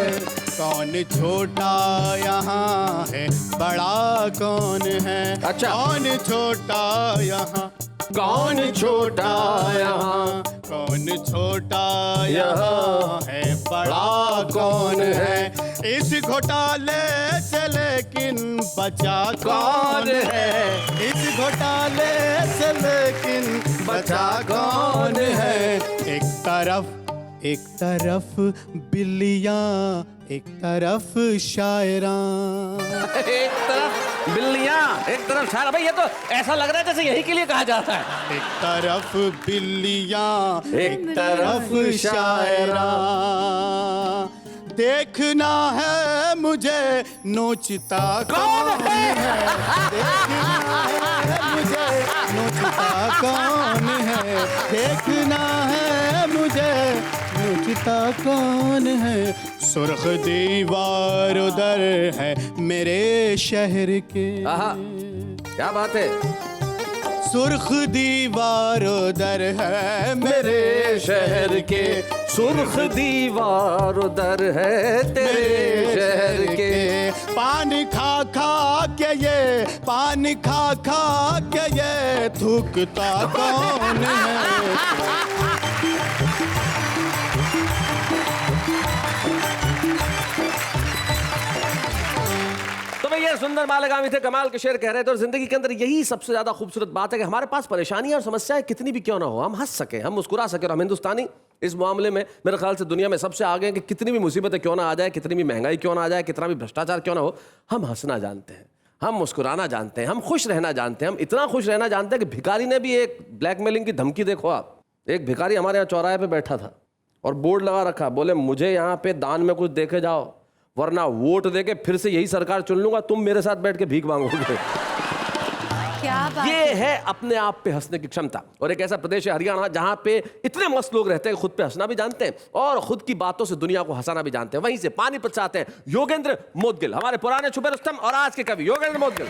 कौन छोटा यहाँ है, बड़ा कौन है? अच्छा। कौन छोटा यहाँ, कौन छोटा यहाँ, कौन छोटा यहाँ है, बड़ा कौन है? इस घोटाले से लेकिन बचा कौन है? इस घोटाले से लेकिन बचा कौन है? एक तरफ बिल्लियाँ, एक तरफ शायरां। एक तरफ बिल्लियाँ, एक तरफ शायरा। भाई ये तो ऐसा लग रहा है जैसे यही के लिए कहा जाता है। एक तरफ बिल्लियाँ, एक तरफ शायरां, देखना है मुझे नोचता कौन है? देखना है मुझे नोचता कौन है? देखना है मुझे नोचता कौन है? सुर्ख दीवार उधर है मेरे शहर के। क्या बात है, सुर्ख दीवार उधर है मेरे शहर के। सुर्ख दीवार उधर है तेरे शहर के। पान खा खा के ये, पान खा खा के ये थूकता कौन है? ये सुंदर मालेगामी थे, कमाल के शेर कह रहे थे। और जिंदगी के अंदर यही सबसे ज्यादा खूबसूरत बात है कि हमारे पास परेशानियां और समस्याएं कितनी भी क्यों ना हो, हम हंस सके, हम मुस्कुरा सके। और हम हिंदुस्तानी इस मामले में मेरे ख्याल से दुनिया में सबसे आगे हैं कि कितनी भी मुसीबतें क्यों ना आ जाए, कितनी भी महंगाई क्यों ना आ जाए, कितना भी भ्रष्टाचार क्यों ना हो, हम हंसना जानते हैं, हम मुस्कुराना जानते हैं, हम खुश रहना जानते हैं, हम इतना खुश रहना जानते हैं कि भिखारी ने भी एक ब्लैकमेलिंग की धमकी, देखो आप, एक भिखारी हमारे यहाँ चौराहे पे बैठा था और बोर्ड लगा रखा, बोले मुझे यहाँ पे दान में कुछ देके जाओ वरना वोट देके फिर से यही सरकार चुन लूंगा, तुम मेरे साथ बैठ के भीख मांगोगे। क्या बात ये है अपने आप पे हंसने की क्षमता। और एक ऐसा प्रदेश है हरियाणा जहां पे इतने मस्त लोग रहते हैं खुद पे हंसना भी जानते हैं और खुद की बातों से दुनिया को हंसाना भी जानते हैं। वहीं से पानीपत से आते हैं योगेंद्र मोदगिल, हमारे पुराने छुपे रुस्तम और आज के कवि योगेंद्र मोदगिल।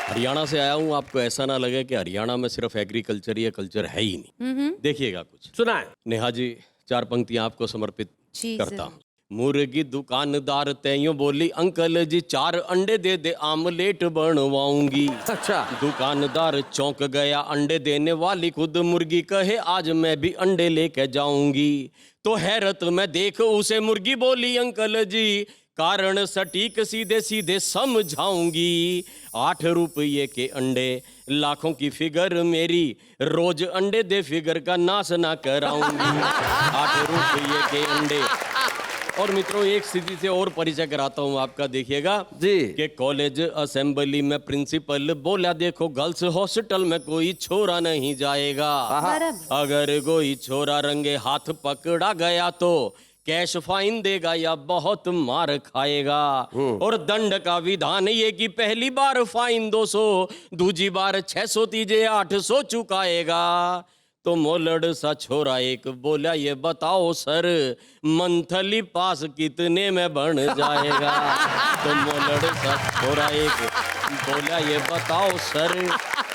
हरियाणा से आया हूँ, आपको ऐसा ना लगे कि हरियाणा में सिर्फ एग्रीकल्चर या कल्चर है ही नहीं। देखिएगा कुछ सुनाए। नेहा जी, 4 पंक्तियां आपको समर्पित जी करता सर। हूँ। मुर्गी दुकानदार तैयों बोली अंकल जी 4 अंडे दे दे आमलेट बनवाऊंगी। अच्छा। दुकानदार चौंक गया, अंडे देने वाली खुद मुर्गी कहे आज मैं भी अंडे लेके जाऊंगी। तो हैरत में देख उसे मुर्गी बोली अंकल जी कारण सटीक सीधे सीधे समझाऊंगी। 8 रुपये के अंडे लाखों की फिगर मेरी, रोज अंडे दे फिगर का नाश ना कराऊंगी। 8 रुपये के अंडे। और मित्रों, एक स्थिति से और परिचय कराता हूँ आपका, देखिएगा जी कि कॉलेज असेंबली में प्रिंसिपल बोला देखो गर्ल्स हॉस्टल में कोई छोरा नहीं जाएगा। अगर कोई छोरा रंगे हाथ पकड़ा गया तो कैश फाइन देगा या बहुत मार खाएगा। और दंड का विधान ये कि पहली बार फाइन 200, दूजी बार 600, तीजे 800 चुकाएगा। तो मोलड़ सा छोरा एक बोला ये बताओ सर मंथली पास कितने में बन जाएगा। तो मोलड़ सा छोरा एक बोला ये बताओ सर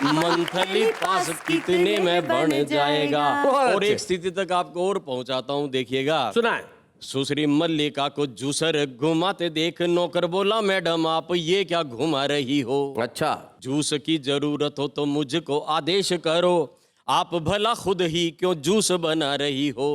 मंथली पास कितने में बन जाएगा। और एक स्थिति तक आपको और पहुंचाता हूं, देखिएगा। सुनाए। सुश्री मल्लिका को जूसर घुमाते देख नौकर बोला मैडम आप ये क्या घुमा रही हो। अच्छा। जूस की जरूरत हो तो मुझको आदेश करो, आप भला खुद ही क्यों जूस बना रही हो।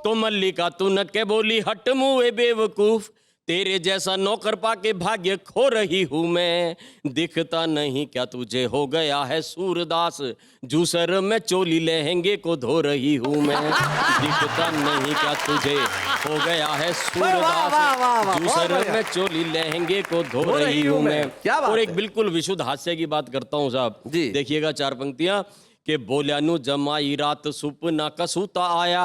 तो मल्लिका तुनक के बोली हट मुए बेवकूफ, तेरे जैसा नौकर पाके भाग्य खो रही हूँ मैं। दिखता नहीं क्या तुझे हो गया है सूरदास, जूसर में चोली लहंगे को धो रही हूँ मैं। दिखता नहीं क्या तुझे हो गया है सूरदास, जूसर में चोली लहंगे को धो रही हूँ मैं। और एक बिल्कुल विशुद्ध हास्य की बात करता हूँ साहब, देखिएगा 4 पंक्तियां के बोल्यानु जमाई रात सुपना कसूता आया।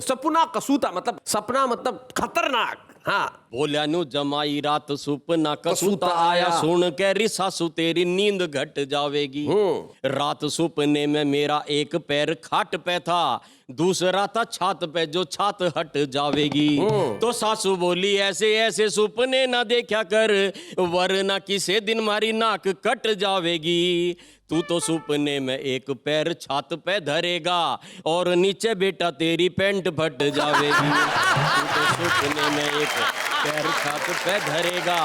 सपना कसूता मतलब सपना मतलब खतरनाक। हाँ। बोल्यानु जमाई रात सुपना कसूता आया, सुन के रिसासु तेरी नींद घट जावेगी। रात सुपने में मेरा एक पैर खाट पे था, दूसरा था छात पे जो छात हट जावेगी। तो सासू बोली ऐसे ऐसे सुपने ना देखा कर, वरना किसी दिन मारी नाक कट जावेगी। तू तो सुपने में एक पैर छात पे धरेगा और नीचे बेटा तेरी पैंट फट जावेगी। तू तो सुपने में एक पैर छात पे धरेगा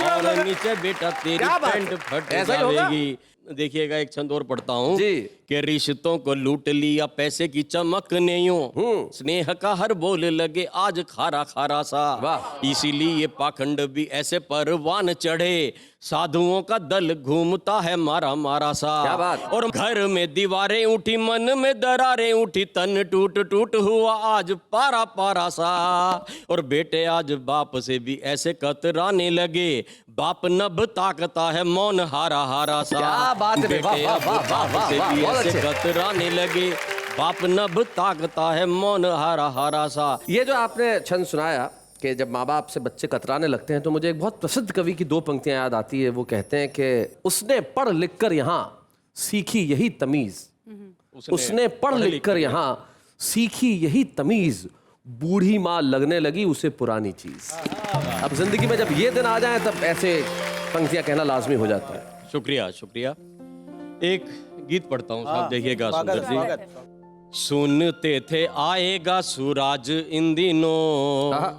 और नीचे बेटा तेरी पैंट फट जावेगी। देखिएगा एक छंद और पढ़ता हूँ कि रिश्तों को लूट लिया पैसे की चमक ने यूं, स्नेह का हर बोल लगे आज खारा खारा सा। इसीलिए पाखंड भी ऐसे परवान चढ़े, साधुओं का दल घूमता है मारा मारा सा। और घर में दीवारें उठी मन में दरारें उठी, तन टूट टूट हुआ आज पारा पारा सा। और बेटे आज बाप से भी ऐसे कतराने लगे, बाप नभ ताकता है मौन हारा हारा सा। बेटे अब बाप से भी ऐसे कतराने लगे, बाप नभ ताकता है मौन हारा हारा सा। ये जो आपने छंद सुनाया कि जब माँ बाप से बच्चे कतराने लगते हैं, तो मुझे एक बहुत प्रसिद्ध कवि की 2 पंक्तियां याद आती है। वो कहते हैं कि उसने पढ़ लिख कर यहाँ सीखी यही तमीज, उसने पढ़ लिख कर यहाँ सीखी यही तमीज, बूढ़ी माँ लगने लगी उसे पुरानी चीज। अब जिंदगी में जब ये दिन आ जाए तब ऐसे पंक्तियां कहना लाजमी हो जाता है। शुक्रिया शुक्रिया। एक गीत पढ़ता हूँ साहब, देखिएगा सुंदर जी। सुनते थे आएगा सूरज इन दिनों,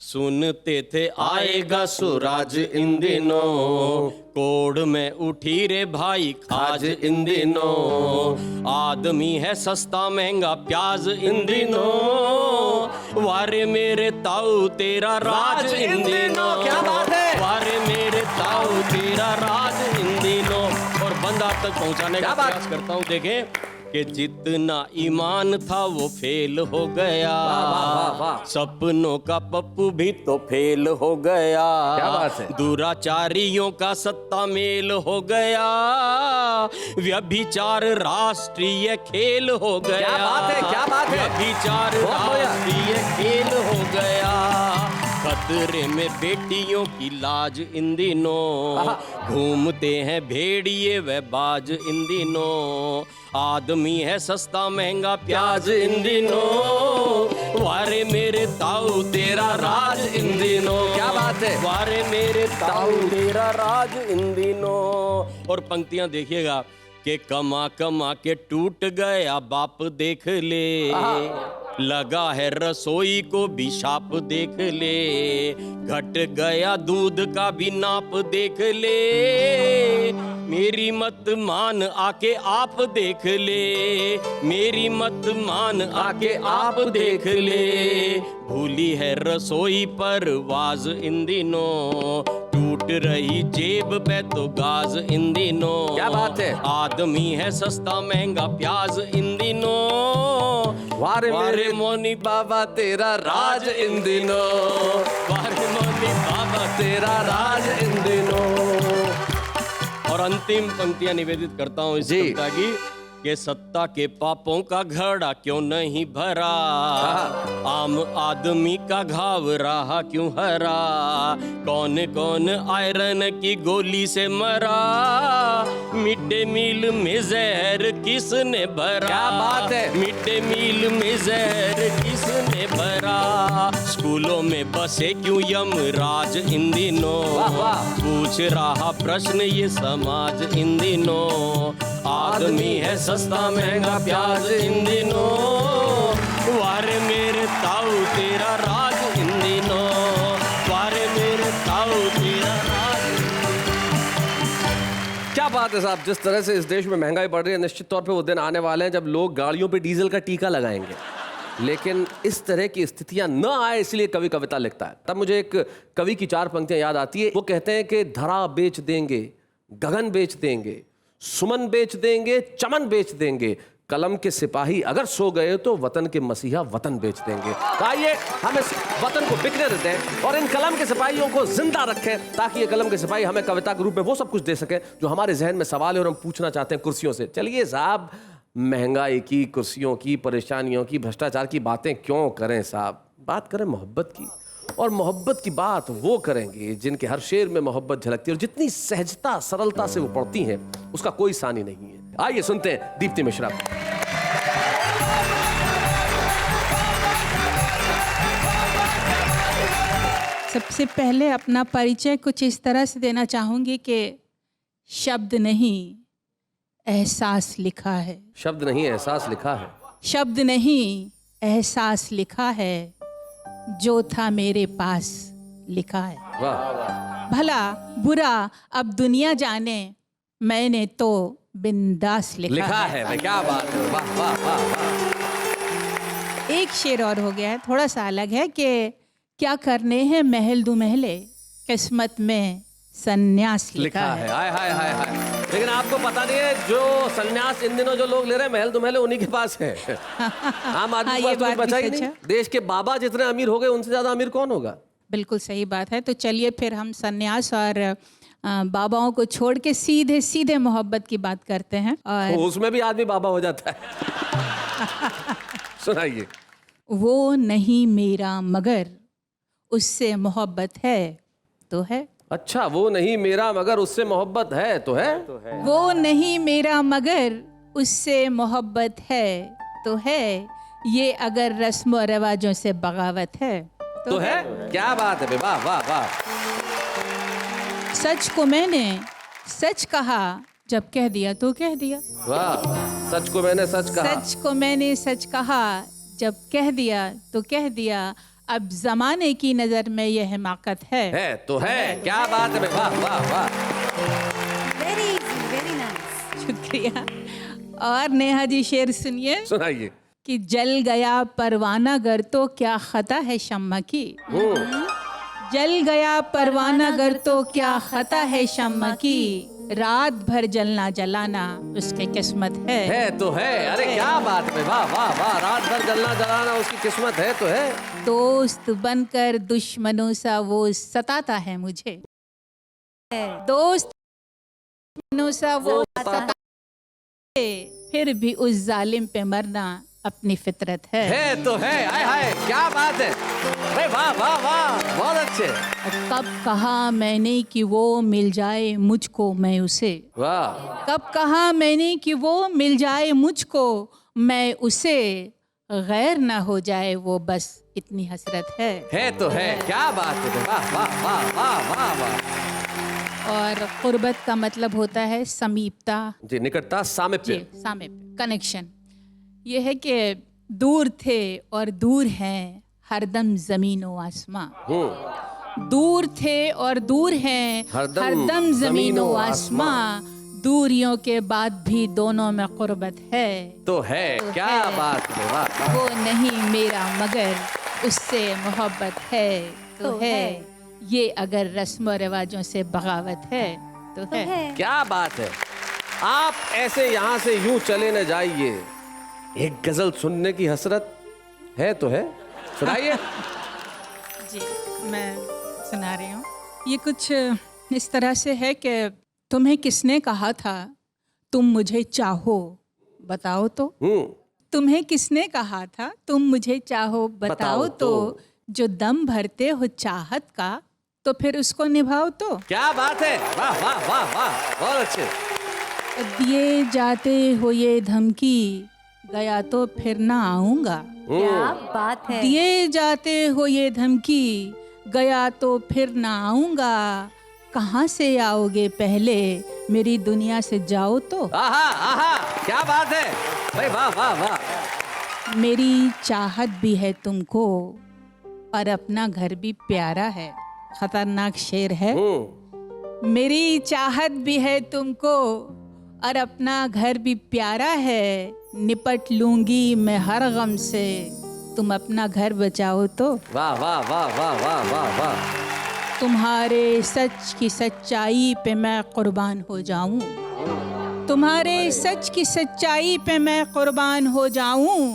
सुनते थे आएगा सूरज इन दिनों, कोड में उठी रे भाई खाज इन दिनों, आदमी है सस्ता महंगा प्याज इन दिनों, वारे मेरे ताऊ तेरा राज इन दिनों। क्या बात है। वारे मेरे ताऊ तेरा राज इन दिनों। और बंदा तक पहुंचाने का प्रयास करता हूं। देखें कि जितना ईमान था वो फेल हो गया। सपनों का पप्पू भी तो फेल हो गया। क्या बात है? दुराचारियों का सत्ता मेल हो गया। व्यभिचार राष्ट्रीय खेल हो गया। क्या बात है? क्या बात है? व्यभिचार राष्ट्रीय खेल हो गया। खतरे में बेटियों की लाज इन दिनों, घूमते हैं भेड़िए व बाज इन दिनों। आदमी है सस्ता महंगा प्याज इन दिनों। वारे मेरे ताऊ तेरा राज इन दिनों। क्या बात है? वारे मेरे ताऊ तेरा राज इन दिनों। और पंक्तियां देखिएगा कि कमा कमा के टूट गया बाप देख ले। लगा है रसोई को भी शाप देख ले। घट गया दूध का भी नाप देख ले। मेरी मत मान आके आप देख ले। मेरी मत मान आके आप देख ले। भूली है रसोई पर वाज इन दिनों। टूट रही जेब पे तो गाज इन दिनों। क्या बात है? आदमी है सस्ता महंगा प्याज इन दिनों। वारे मोनी बाबा तेरा राज इन दिनों। वारे मोनी बाबा तेरा राज इन दिनों। और अंतिम पंक्तियां निवेदित करता हूं इस कविता की कि सत्ता के पापों का घड़ा क्यों नहीं भरा। आम आदमी का घाव रहा क्यों हरा। कौन कौन आयरन की गोली से मरा। मिड डे मील में जहर किसने भरा। क्या बात है? मिड डे मील में जहर किसने भरा। स्कूलों में बसे क्यों यमराज इन दिनों। पूछ रहा प्रश्न ये समाज इन दिनों। आदमी है सस्ता महंगा प्याज इन दिनों। वारे मेरे ताऊ तेरा राज इन दिनों। वारे मेरे ताऊ तेरा राज। क्या बात है साहब, जिस तरह से इस देश में महंगाई बढ़ रही है, निश्चित तौर पे वो दिन आने वाले हैं जब लोग गाड़ियों पे डीजल का टीका लगाएंगे। लेकिन इस तरह की स्थितियां न आए इसलिए कवि कविता लिखता है। तब मुझे एक कवि की 4 पंक्तियां याद आती है। वो कहते हैं कि धरा बेच देंगे, गगन बेच देंगे, सुमन बेच देंगे, चमन बेच देंगे। कलम के सिपाही अगर सो गए तो वतन के मसीहा वतन बेच देंगे। आइए हम इस वतन को बिकने देते हैं और इन कलम के सिपाहियों को जिंदा रखें ताकि ये कलम के सिपाही हमें कविता के रूप में वो सब कुछ दे सके जो हमारे जहन में सवाल है और हम पूछना चाहते हैं कुर्सियों से। चलिए साहब, महंगाई की, कुर्सियों की, परेशानियों की, भ्रष्टाचार की बातें क्यों करें साहब। बात करें मोहब्बत की, और मोहब्बत की बात वो करेंगे जिनके हर शेर में मोहब्बत झलकती है और जितनी सहजता सरलता से वो पढ़ती हैं उसका कोई सानी नहीं है। आइए सुनते हैं दीप्ति मिश्रा। सबसे पहले अपना परिचय कुछ इस तरह से देना चाहूंगी कि शब्द नहीं एहसास लिखा है। शब्द नहीं एहसास लिखा है। शब्द नहीं एहसास लिखा है, जो था मेरे पास लिखा है। वाह। भला बुरा अब दुनिया जाने, मैंने तो बिंदास लिखा है। भाई, क्या बात है। वाह वाह वाह वाह। एक शेर और हो गया है, थोड़ा सा अलग है कि क्या करने हैं महल दो महले, किस्मत में सन्यास लिखा है। हाय हाय हाय हाय। लेकिन आपको पता नहीं है जो सन्यास इन दिनों जो लोग ले रहे हैं महल दो महले उन्हीं के पास है। आम आदमी के पास तो कुछ बचा ही नहीं। देश के बाबा जितने अमीर हो गए उनसे ज्यादा अमीर कौन होगा। बिल्कुल सही बात है। तो चलिए फिर हम सन्यास और बाबाओं को छोड़ के सीधे सीधे मोहब्बत की बात करते हैं। और उसमें भी आदमी बाबा हो जाता है। सुनाइए। वो नहीं मेरा मगर उससे मोहब्बत है तो है। अच्छा, वो नहीं मेरा मगर उससे मोहब्बत है तो है। वो नहीं मेरा मगर उससे मोहब्बत है तो है, ये अगर रस्म और रिवाजों से बगावत है तो है। क्या बात है। वाह वाह वाह। सच को मैंने सच कहा, जब कह दिया तो कह दिया। वाह। सच को मैंने सच कहा। सच को मैंने सच कहा, जब कह दिया तो कह दिया। अब जमाने की नजर में यह हिमाकत है तो है। क्या बात है। वाह वाह वाह। Very nice. शुक्रिया। और नेहा जी शेर सुनिए। सुनाइए। कि जल गया परवाना गर तो क्या खता है शम्मा की। जल गया परवाना गर तो क्या खता है शम्मा की। रात भर जलना जलाना उसकी किस्मत है तो है। अरे क्या बात है, वाह वाह वाह, रात भर जलना जलाना उसकी किस्मत है तो है। दोस्त बनकर दुश्मनों सा वो सताता है मुझे, दोस्त दुश्मनों सा वो सताता है, फिर भी उस जालिम पे मरना अपनी फितरत है तो है। हाय हाय क्या बात है, अरे वाह वाह वाह, बहुत अच्छे। कब कहा मैंने कि वो मिल जाए मुझको मैं उसे, वाह। कब कहा मैंने कि वो मिल जाए मुझको मैं उसे, गैर ना हो जाए वो बस इतनी हसरत है तो है। क्या बात है, वाह वाह वाह वाह वाह वाह। और कुर्बत का मतलब होता है समीपता, जी, निकटता, सामीप्य, सामीप्य, कनेक्शन। ये है कि दूर थे और दूर हैं हरदम ज़मीन व आसमां, दूर थे और दूर हैं हरदम ज़मीन व आसमां, दूरियों के बाद भी दोनों में कुर्बत है तो है। क्या बात है, वाह। वो नहीं मेरा मगर उससे मोहब्बत है तो है, ये अगर रस्म व रिवाजों से बगावत है तो है। क्या बात है। आप ऐसे यहाँ से यूं चले न जाइए, एक गजल सुनने की हसरत है तो है, सुनाइए। जी मैं सुना रही हूँ। ये कुछ इस तरह से है कि तुम्हें किसने कहा था तुम मुझे चाहो बताओ तो, तुम्हें किसने कहा था तुम मुझे चाहो बताओ तो, जो दम भरते हो चाहत का तो फिर उसको निभाओ तो। क्या बात है, वाह वाह वाह वाह, बहुत अच्छे। दिए जाते हो ये धमकी गया तो फिर ना आऊंगा, क्या बात है। दिए जाते हो ये धमकी गया तो फिर ना आऊंगा, कहाँ से आओगे पहले मेरी दुनिया से जाओ तो। आहा आहा, क्या बात है भाई, वाह वाह वाह। मेरी चाहत भी है तुमको और अपना घर भी प्यारा है, खतरनाक शेर है। मेरी चाहत भी है तुमको और अपना घर भी प्यारा है, निपट लूंगी मैं हर गम से तुम अपना घर बचाओ तो। वाह वाह वाह वाह वाह वाह वाह। तुम्हारे सच की सच्चाई पे मैं कुर्बान हो जाऊं, तुम्हारे सच की सच्चाई पे मैं कुर्बान हो जाऊं,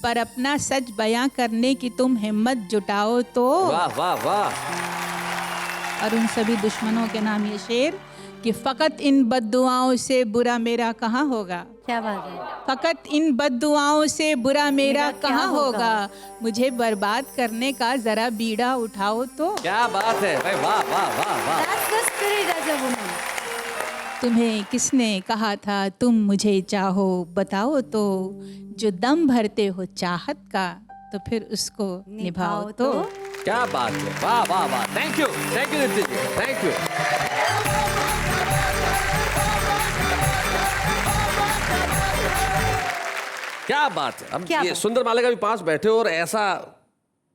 पर अपना सच बयां करने की तुम हिम्मत जुटाओ तो। वाह वाह वाह। और उन सभी दुश्मनों के नाम ये शेर कि फ़कत इन बद्दुआओं से बुरा मेरा कहाँ होगा। क्या बात है। फ़कत इन बद्दुआओं से बुरा मेरा कहाँ होगा, मुझे बर्बाद करने का ज़रा बीड़ा उठाओ तो। क्या बात है भाई, वाह वाह वाह वाह। That's the spirit as a woman. तुम्हें किसने कहा था तुम मुझे चाहो बताओ तो, जो दम भरते हो चाहत का तो फिर उसको निभाओ तो। क्या बात है, वाह वाह वाह। Thank you Nitin ji, thank you. क्या बात है। अब ये सुंदर मालिका भी पास बैठे और ऐसा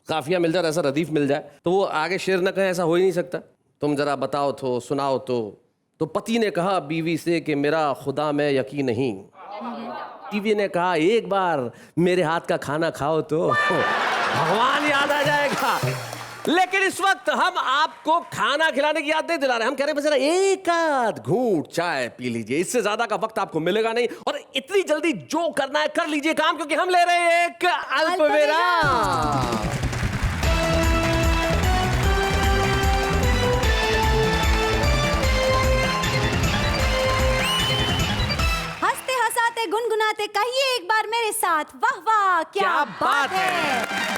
काफिया मिल जाए, ऐसा रदीफ मिल जाए तो वो आगे शेर न कहे, ऐसा हो ही नहीं सकता। तुम जरा बताओ तो, सुनाओ तो पति ने कहा बीवी से कि मेरा खुदा में यकीन नहीं, बीवी ने कहा एक बार मेरे हाथ का खाना खाओ तो भगवान याद आ जाएगा। लेकिन इस वक्त हम आपको खाना खिलाने की याद नहीं दिला रहे, हम कह रहे हैं जरा एक आध घूंट चाय पी लीजिए, इससे ज्यादा का वक्त आपको मिलेगा नहीं, और इतनी जल्दी जो करना है कर लीजिए काम, क्योंकि हम ले रहे हैं एक अल्पविराम। हंसते हंसाते गुनगुनाते कहिए एक बार मेरे साथ, वाह वाह क्या बात है।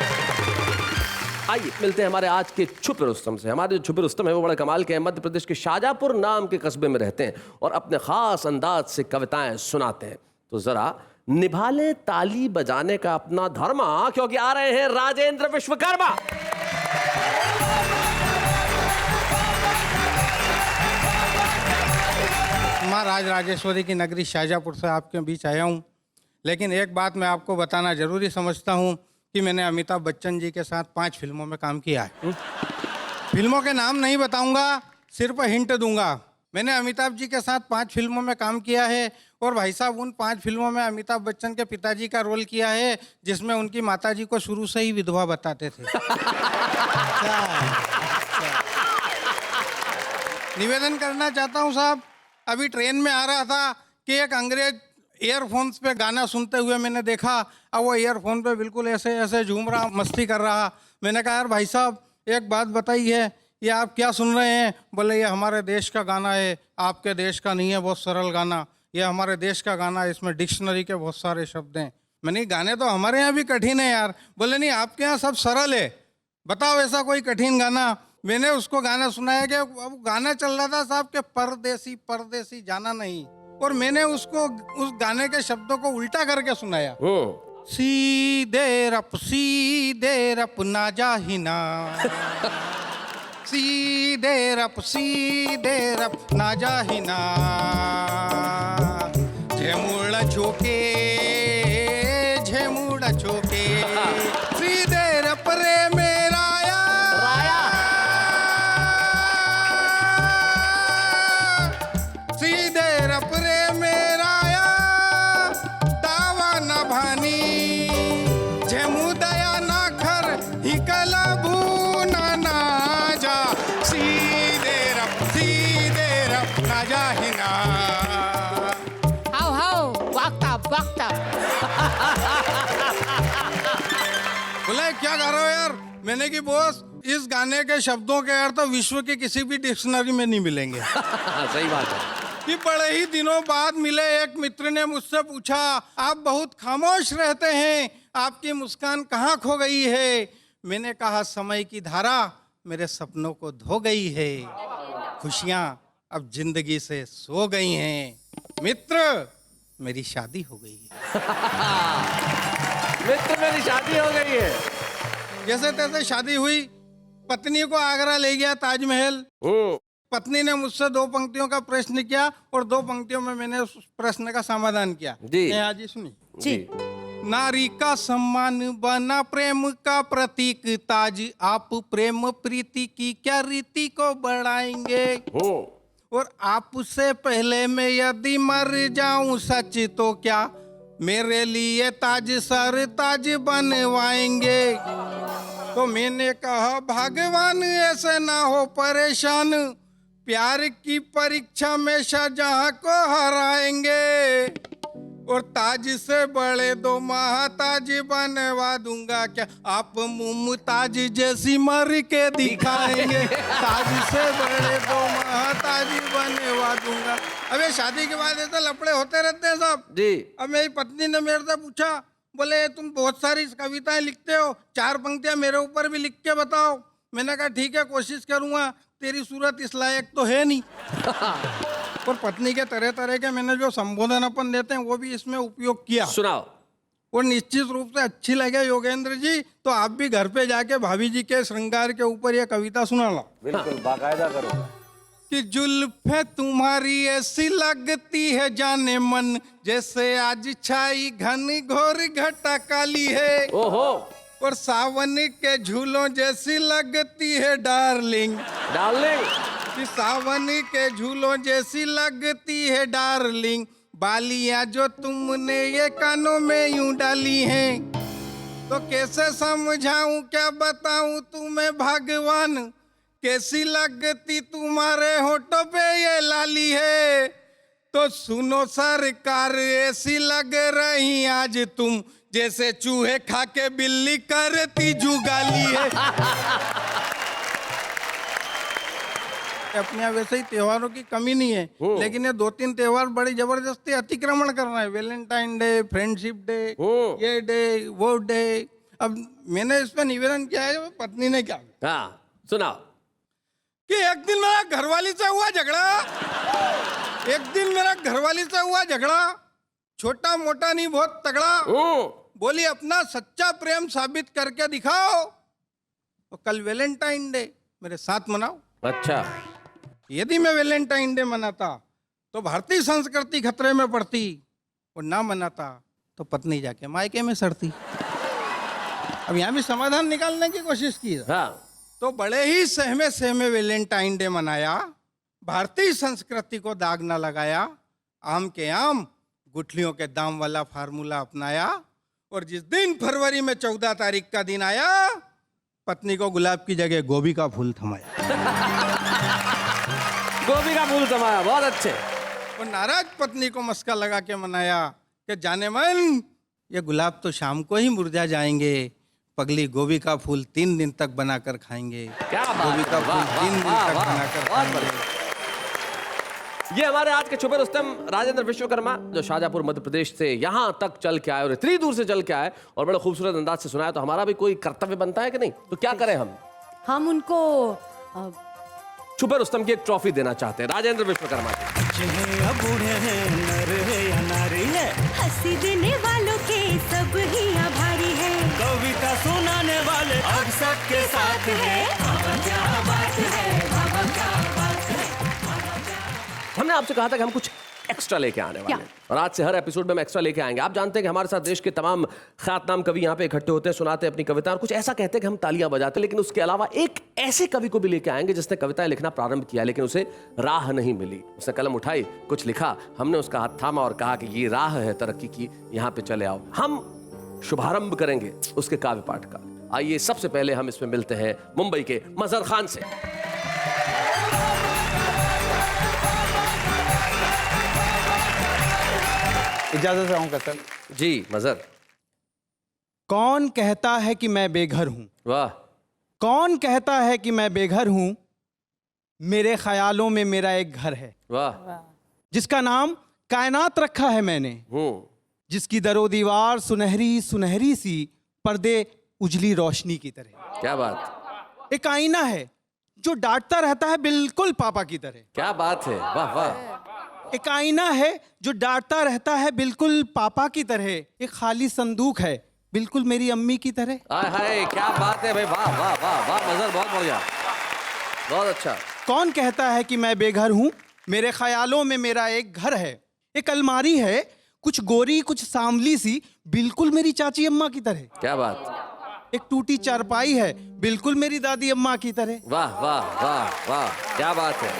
आइए मिलते हैं हमारे आज के छुपे रुस्तम से। हमारे जो छुपे रुस्तम है वो बड़े कमाल के हैं, मध्य प्रदेश के शाजापुर नाम के कस्बे में रहते हैं और अपने खास अंदाज से कविताएं सुनाते हैं। तो जरा निभा ले ताली बजाने का अपना धर्मा, क्योंकि आ रहे हैं राजेंद्र विश्वकर्मा। माँ राज राजेश्वरी की नगरी शाजापुर से आपके बीच आया हूँ, लेकिन एक बात मैं आपको बताना जरूरी समझता हूँ कि मैंने अमिताभ बच्चन जी के साथ 5 फिल्मों में काम किया है। फिल्मों के नाम नहीं बताऊंगा, सिर्फ हिंट दूंगा। मैंने अमिताभ जी के साथ 5 फिल्मों में काम किया है और भाई साहब उन 5 फिल्मों में अमिताभ बच्चन के पिताजी का रोल किया है, जिसमें उनकी माताजी को शुरू से ही विधवा बताते थे। निवेदन करना चाहता हूँ साहब अभी ट्रेन में आ रहा था कि एक अंग्रेज ईयरफोन्स पे गाना सुनते हुए मैंने देखा, अब वो ईयरफोन पे बिल्कुल ऐसे ऐसे झूम रहा, मस्ती कर रहा। मैंने कहा यार भाई साहब एक बात बताइए, ये आप क्या सुन रहे हैं? बोले ये हमारे देश का गाना है, आपके देश का नहीं है, बहुत सरल गाना, ये हमारे देश का गाना है, इसमें डिक्शनरी के बहुत सारे शब्द हैं। मैंने गाने तो हमारे यहाँ भी कठिन है यार। बोले नहीं आपके यहाँ सब सरल है, बताओ ऐसा कोई कठिन गाना। मैंने उसको गाना सुनाया कि अब गाना चल रहा था साहब के परदेसी परदेसी जाना नहीं, और मैंने उसको उस गाने के शब्दों को उल्टा करके सुनाया। सीधे रप ना जाहिना, सीधे रप ना जाहिना, झेमुड़ झोके झेमुड़ झोके, सीधे रप रे मेरा राया, सीधे रप रे मेरा दावा न भानी, झेमुदया ना खर हिकला भूना ना जा, सीधे रप ना जाहिना। हाउ वाक्ता वाक्ता। बोले क्या कर रहे हो यार? मैंने की बॉस इस गाने के शब्दों के अर्थ तो विश्व की किसी भी डिक्शनरी में नहीं मिलेंगे। सही बात है कि बड़े ही दिनों बाद मिले एक मित्र ने मुझसे पूछा, आप बहुत खामोश रहते हैं, आपकी मुस्कान कहाँ खो गई है? मैंने कहा समय की धारा मेरे सपनों को धो गई है, खुशियाँ अब जिंदगी से सो गई हैं। मित्र मेरी शादी हो गई है। मित्र मेरी शादी हो गई है। जैसे तैसे शादी हुई, पत्नी को आगरा ले गया ताजमहल। पत्नी ने मुझसे 2 पंक्तियों का प्रश्न किया और 2 पंक्तियों में मैंने उस प्रश्न का समाधान किया। जी जी सुनिए जी। नारी का सम्मान बना प्रेम का प्रतीक ताज, आप प्रेम प्रीति की क्या रीति को बढ़ाएंगे? और आपसे पहले मैं यदि मर जाऊं सच तो क्या मेरे लिए ताज सर ताज बनवाएंगे? तो मैंने कहा भगवान ऐसे ना हो परेशान, प्यार की परीक्षा में शाहजहां को हराएंगे, और ताज से बड़े 2 महाताज बनवा दूंगा क्या आप मुमताज जैसी मर के दिखाएंगे? ताज से बड़े 2 महाताज बनवा दूंगा। अबे शादी के बाद ऐसे लफड़े होते रहते हैं साहब जी। अब मेरी पत्नी ने मेरे से पूछा, बोले तुम बहुत सारी कविताएं लिखते हो, 4 पंक्तियां मेरे ऊपर भी लिख के बताओ। मैंने कहा ठीक है कोशिश करूंगा, तेरी सूरत इस लायक तो है नहीं। और पत्नी के तरह तरह के मैंने जो संबोधन अपन देते हैं वो भी इसमें उपयोग किया। सुनाओ। और निश्चित रूप से अच्छी लगे योगेंद्र जी तो आप भी घर पे जाके भाभी जी के श्रृंगार के ऊपर ये कविता सुना लो। बिल्कुल बाकायदा करो। कि जुल्फे तुम्हारी ऐसी लगती है जाने मन, जैसे आज छाई घन घोर घटा काली है। ओहो। और सावन के झूलों जैसी लगती है डार्लिंग, डार्लिंग कि सावन के झूलों जैसी लगती है डार्लिंग, बालियां जो तुमने ये कानों में यूं डाली हैं, तो कैसे समझाऊं क्या बताऊं तुम्हें भगवान, कैसी लगती तुम्हारे होठों पे ये लाली है। तो सुनो सरकार ऐसी लग रही आज तुम, जैसे चूहे खा के बिल्ली करती जुगाली है। अपने यहाँ वैसे ही त्योहारों की कमी नहीं है, लेकिन ये 2-3 त्योहार बड़ी जबरदस्ती अतिक्रमण कर रहे हैं। वैलेंटाइन डे, फ्रेंडशिप डे, ये डे वो डे। अब मैंने इस पर निवेदन किया है, पत्नी ने क्या सुनाओ कि एक दिन मेरा घरवाली से हुआ झगड़ा, छोटा मोटा नहीं बहुत तगड़ा। बोली अपना सच्चा प्रेम साबित करके दिखाओ, तो कल वैलेंटाइन डे मेरे साथ मनाओ। अच्छा। यदि मैं वैलेंटाइन डे मनाता तो भारतीय संस्कृति खतरे में पड़ती, और ना मनाता तो पत्नी जाके मायके में सड़ती। अब यहाँ भी समाधान निकालने की कोशिश की। तो बड़े ही सहमे वैलेंटाइन डे मनाया, भारतीय संस्कृति को दाग ना लगाया, आम के आम गुठलियों के दाम वाला फार्मूला अपनाया, और जिस दिन फरवरी में 14 तारीख का दिन आया, पत्नी को गुलाब की जगह गोभी का फूल थमाया। गोभी का फूल थमाया, बहुत अच्छे। वो नाराज पत्नी को मस्का लगा के मनाया कि जाने मन, ये गुलाब तो शाम को ही मुरझा जाएंगे, पगली गोभी का फूल 3 दिन तक बनाकर खाएंगे। क्या बात गोभी का है, वाह, फूल 3 दिन वाह, तक वाह, बनाकर बहुत खाएंगे। ये हमारे आज के छुपे रुस्तम राजेंद्र विश्वकर्मा, जो शाहजहाँपुर मध्य प्रदेश से यहाँ तक चल के आए और इतनी दूर से चल के आए और बड़े खूबसूरत अंदाज से सुनाया, तो हमारा भी कोई कर्तव्य बनता है कि नहीं? तो क्या करें हम उनको छुपे रुस्तम की एक ट्रॉफी देना चाहते हैं राजेंद्र विश्वकर्मा को। बूढ़े हैं, नर है या नारी है, हंसी देने वालों के सब ही आभारी है, कविता सुनाने वाले अब सबके साथ है। क्या बात है, क्या बात है। हमने आपसे कहा था कि हम कुछ एक्स्ट्रा लेके आने वाले हैं और आज से हर एपिसोड में हम एक्स्ट्रा लेके आएंगे। आप जानते हैं कि हमारे साथ देश के तमाम ख्यातनाम कवि यहाँ पे इकट्ठे होते हैं, सुनाते हैं अपनी कविता और कुछ ऐसा कहते हैं कि हम तालियां बजाते हैं, लेकिन उसके अलावा एक ऐसे कवि को भी लेके आएंगे जिसने कविताएं लिखना प्रारंभ किया लेकिन उसे राह नहीं मिली। उसने कलम उठाई, कुछ लिखा, हमने उसका हाथ थामा और कहा कि ये राह है तरक्की की, यहाँ पे चले आओ। हम शुभारंभ करेंगे उसके काव्य पाठ का। आइए सबसे पहले हम इसमें मिलते हैं मुंबई के मजहर खान से। इजाजत चाहूंगा सर। जी मजहर। कौन कहता है कि मैं बेघर हूं? वाह। कौन कहता है कि मैं बेघर हूं? मेरे ख्यालों में मेरा एक घर है। वाह। जिसका नाम कायनात रखा है मैंने, जिसकी दरो दीवार सुनहरी सुनहरी सी, पर्दे उजली रोशनी की तरह। क्या बात। एक आईना है जो डांटता रहता है बिल्कुल पापा की तरह। क्या बात है, वाह वाह। एक आईना है जो डांटता रहता है बिल्कुल पापा की तरह। एक खाली संदूक है बिल्कुल मेरी अम्मी की तरह। हाय हाय, क्या बात है भाई, वाह वाह वाह वाह मजहर, बहुत बढ़िया, बहुत अच्छा। कौन कहता है कि मैं बेघर हूं? मेरे ख्यालों में मेरा एक घर है। एक अलमारी है कुछ गोरी कुछ सांवली सी, बिल्कुल मेरी चाची अम्मा की तरह। क्या बात। एक टूटी चारपाई है बिल्कुल मेरी दादी अम्मा की तरह। वाह वाह वाह वाह, क्या बात है।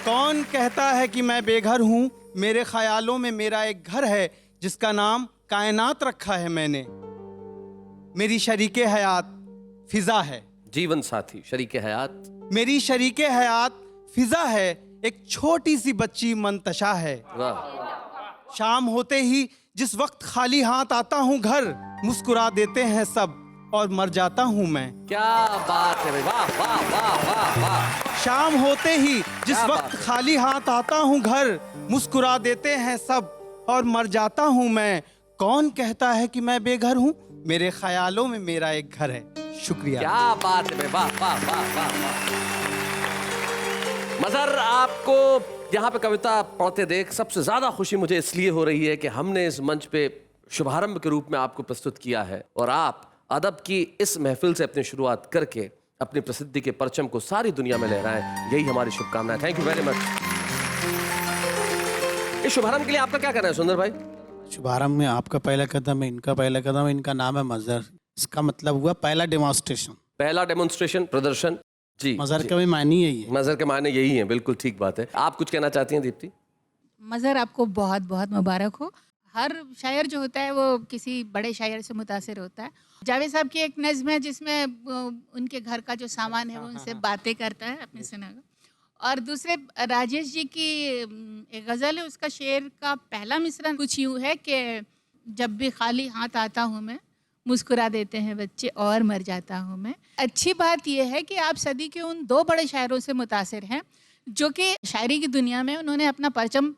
कौन कहता है कि मैं बेघर हूं? मेरे ख्यालों में मेरा एक घर है जिसका नाम कायनात रखा है मैंने। मेरी शरीके हयात फिजा है। जीवन साथी, शरीके हयात। मेरी शरीके हयात फिजा है। एक छोटी सी बच्ची मंतशा है। वाह। शाम होते ही जिस वक्त खाली हाथ आता हूँ घर, मुस्कुरा देते हैं सब और मर जाता हूँ मैं। क्या बात है भाई, वाह वाह वाह वाह वाह। शाम होते ही जिस वक्त खाली हाथ आता हूँ घर, मुस्कुरा देते हैं सब और मर जाता हूँ मैं। कौन कहता है कि मैं बेघर हूँ? मेरे ख्यालों में मेरा एक घर है। शुक्रिया। क्या बात है भाई, वाह वाह वाह वाह वाह। मजहर, आपको यहाँ पे कविता पढ़ते देख सबसे ज्यादा खुशी मुझे इसलिए हो रही है कि हमने इस मंच पे शुभारंभ के रूप में आपको प्रस्तुत किया है और आप अदब की इस महफिल से अपनी शुरुआत करके अपनी प्रसिद्धि के परचम को सारी दुनिया में लहराएं, यही हमारी शुभकामनाएं। Thank you very much. इस शुभारंभ के लिए आपका क्या कहना है सुंदर भाई? शुभारंभ में आपका पहला कदम है, इनका पहला कदम है, इनका नाम है मजहर। इसका मतलब हुआ पहला डेमोन्स्ट्रेशन, पहला डेमोन्स्ट्रेशन, प्रदर्शन। जी, मजहर का भी मायने यही है। मजहर के मायने यही है, बिल्कुल ठीक बात है। आप कुछ कहना चाहती हैं दीप्ति? मजहर, आपको बहुत बहुत मुबारक हो। हर शायर जो होता है वो किसी बड़े शायर से मुतासिर होता है। जावेद साहब की एक नज़्म है जिसमें उनके घर का जो सामान है वो उनसे बातें करता है अपने सुनागा। और दूसरे राजेश जी की एक गज़ल है, उसका शेर का पहला मिसरा कुछ यूँ है कि जब भी खाली हाथ आता हूँ मैं, मुस्कुरा देते हैं बच्चे और मर जाता हूँ मैं। अच्छी बात यह है कि आप सदी के उन 2 बड़े शायरों से मुतासिर हैं जो कि शायरी की दुनिया में उन्होंने अपना परचम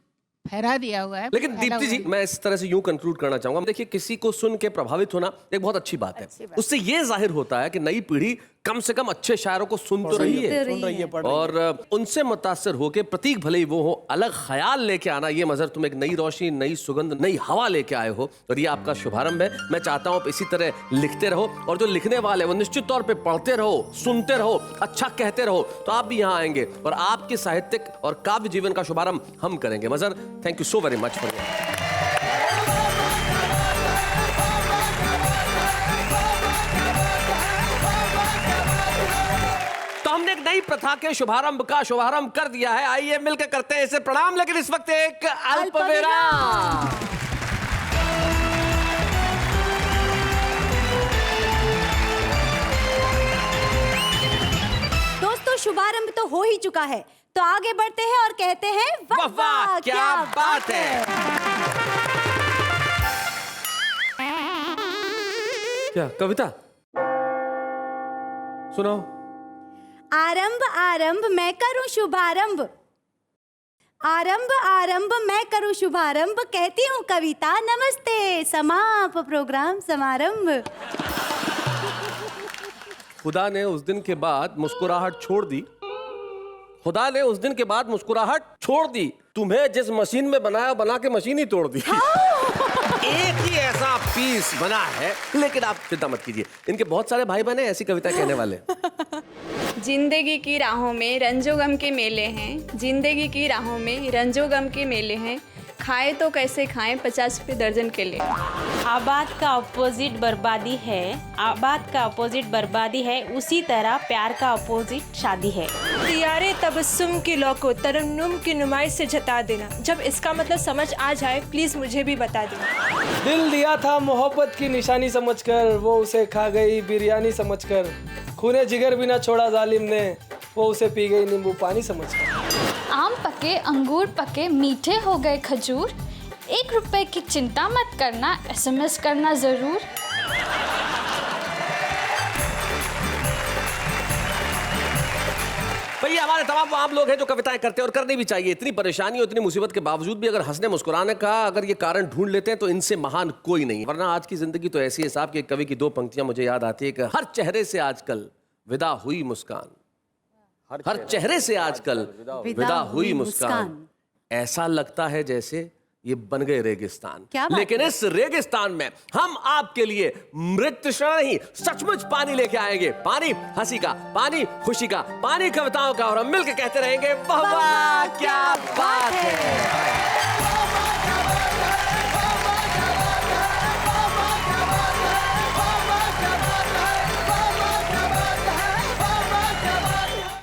फहरा दिया हुआ है। लेकिन दीप्ति जी, मैं इस तरह से यूं कंक्लूड करना चाहूंगा, देखिए किसी को सुन के प्रभावित होना एक बहुत अच्छी बात है। उससे ये जाहिर होता है कि नई पीढ़ी कम से कम अच्छे शायरों को सुन तो रही है और उनसे मुतासिर होके प्रतीक भले ही वो हो, अलग ख्याल लेके आना। ये मजहर, तुम एक नई रोशनी, नई सुगंध, नई हवा लेके आए हो और ये आपका शुभारंभ है। मैं चाहता हूँ आप इसी तरह लिखते रहो और जो लिखने वाले वो निश्चित तौर पे पढ़ते रहो, सुनते रहो, अच्छा कहते रहो, तो आप भी यहाँ आएंगे और आपके साहित्यिक और काव्य जीवन का शुभारंभ हम करेंगे। Mazhar, thank you so very much for नई प्रथा के शुभारंभ का शुभारंभ कर दिया है। आइए मिलकर करते हैं इसे प्रणाम, लेकिन इस वक्त एक अल्पविराम। दोस्तों, शुभारंभ तो हो ही चुका है। तो आगे बढ़ते हैं और कहते हैं वाह वाह क्या बात है। क्या कविता सुनाओ। आरंभ आरंभ मैं करूं शुभारंभ, आरंभ आरंभ मैं करूं शुभारंभ, कहती हूँ कविता नमस्ते, समाप प्रोग्राम समारंभ। खुदा ने उस दिन के बाद मुस्कुराहट छोड़ दी, खुदा ने उस दिन के बाद मुस्कुराहट छोड़ दी, तुम्हें जिस मशीन में बनाया बना के मशीन ही तोड़ दी। एक ही ऐसा पीस बना है, लेकिन आप चिंता मत कीजिए, इनके बहुत सारे भाई बहन ऐसी कविता कहने वाले। जिंदगी की राहों में रंजो गम के मेले हैं, जिंदगी की राहों में रंजो गम के मेले हैं, खाए तो कैसे खाएं 50 रुपये दर्जन के लिए। आबाद का अपोजिट बर्बादी है, आबाद का अपोजिट बर्बादी है, उसी तरह प्यार का अपोजिट शादी है। तियारे तबस्सुम की लौ को तरन्नुम की नुमाइश से जता देना, जब इसका मतलब समझ आ जाए प्लीज मुझे भी बता देना। दिल दिया था मोहब्बत की निशानी समझकर, वो उसे खा गई बिरयानी समझकर, खूने जिगर भी ना छोड़ा जालिम ने, वो उसे पी गई नींबू पानी समझकर। आम पके अंगूर पके मीठे हो गए खजूर, 1 रुपए की चिंता मत करना, SMS करना जरूर। भैया हमारे तमाम आम लोग हैं जो कविताएं करते हैं और करनी भी चाहिए। इतनी परेशानी और इतनी मुसीबत के बावजूद भी अगर हंसने मुस्कुराने का अगर ये कारण ढूंढ लेते हैं तो इनसे महान कोई नहीं। वरना आज की जिंदगी तो ऐसी है साहब कि कवि की 2 पंक्तियां मुझे याद आती है कि हर चेहरे से आजकल विदा हुई मुस्कान, हर चेहरे से आजकल विदा हुई मुस्कान, ऐसा लगता है जैसे ये बन गए रेगिस्तान। लेकिन इस रेगिस्तान में हम आपके लिए मृत तृष्णा नहीं सचमुच पानी लेके आएंगे। पानी हंसी का, पानी खुशी का, पानी कविताओं का, और हम मिलकर कहते रहेंगे वाह वाह क्या बात है।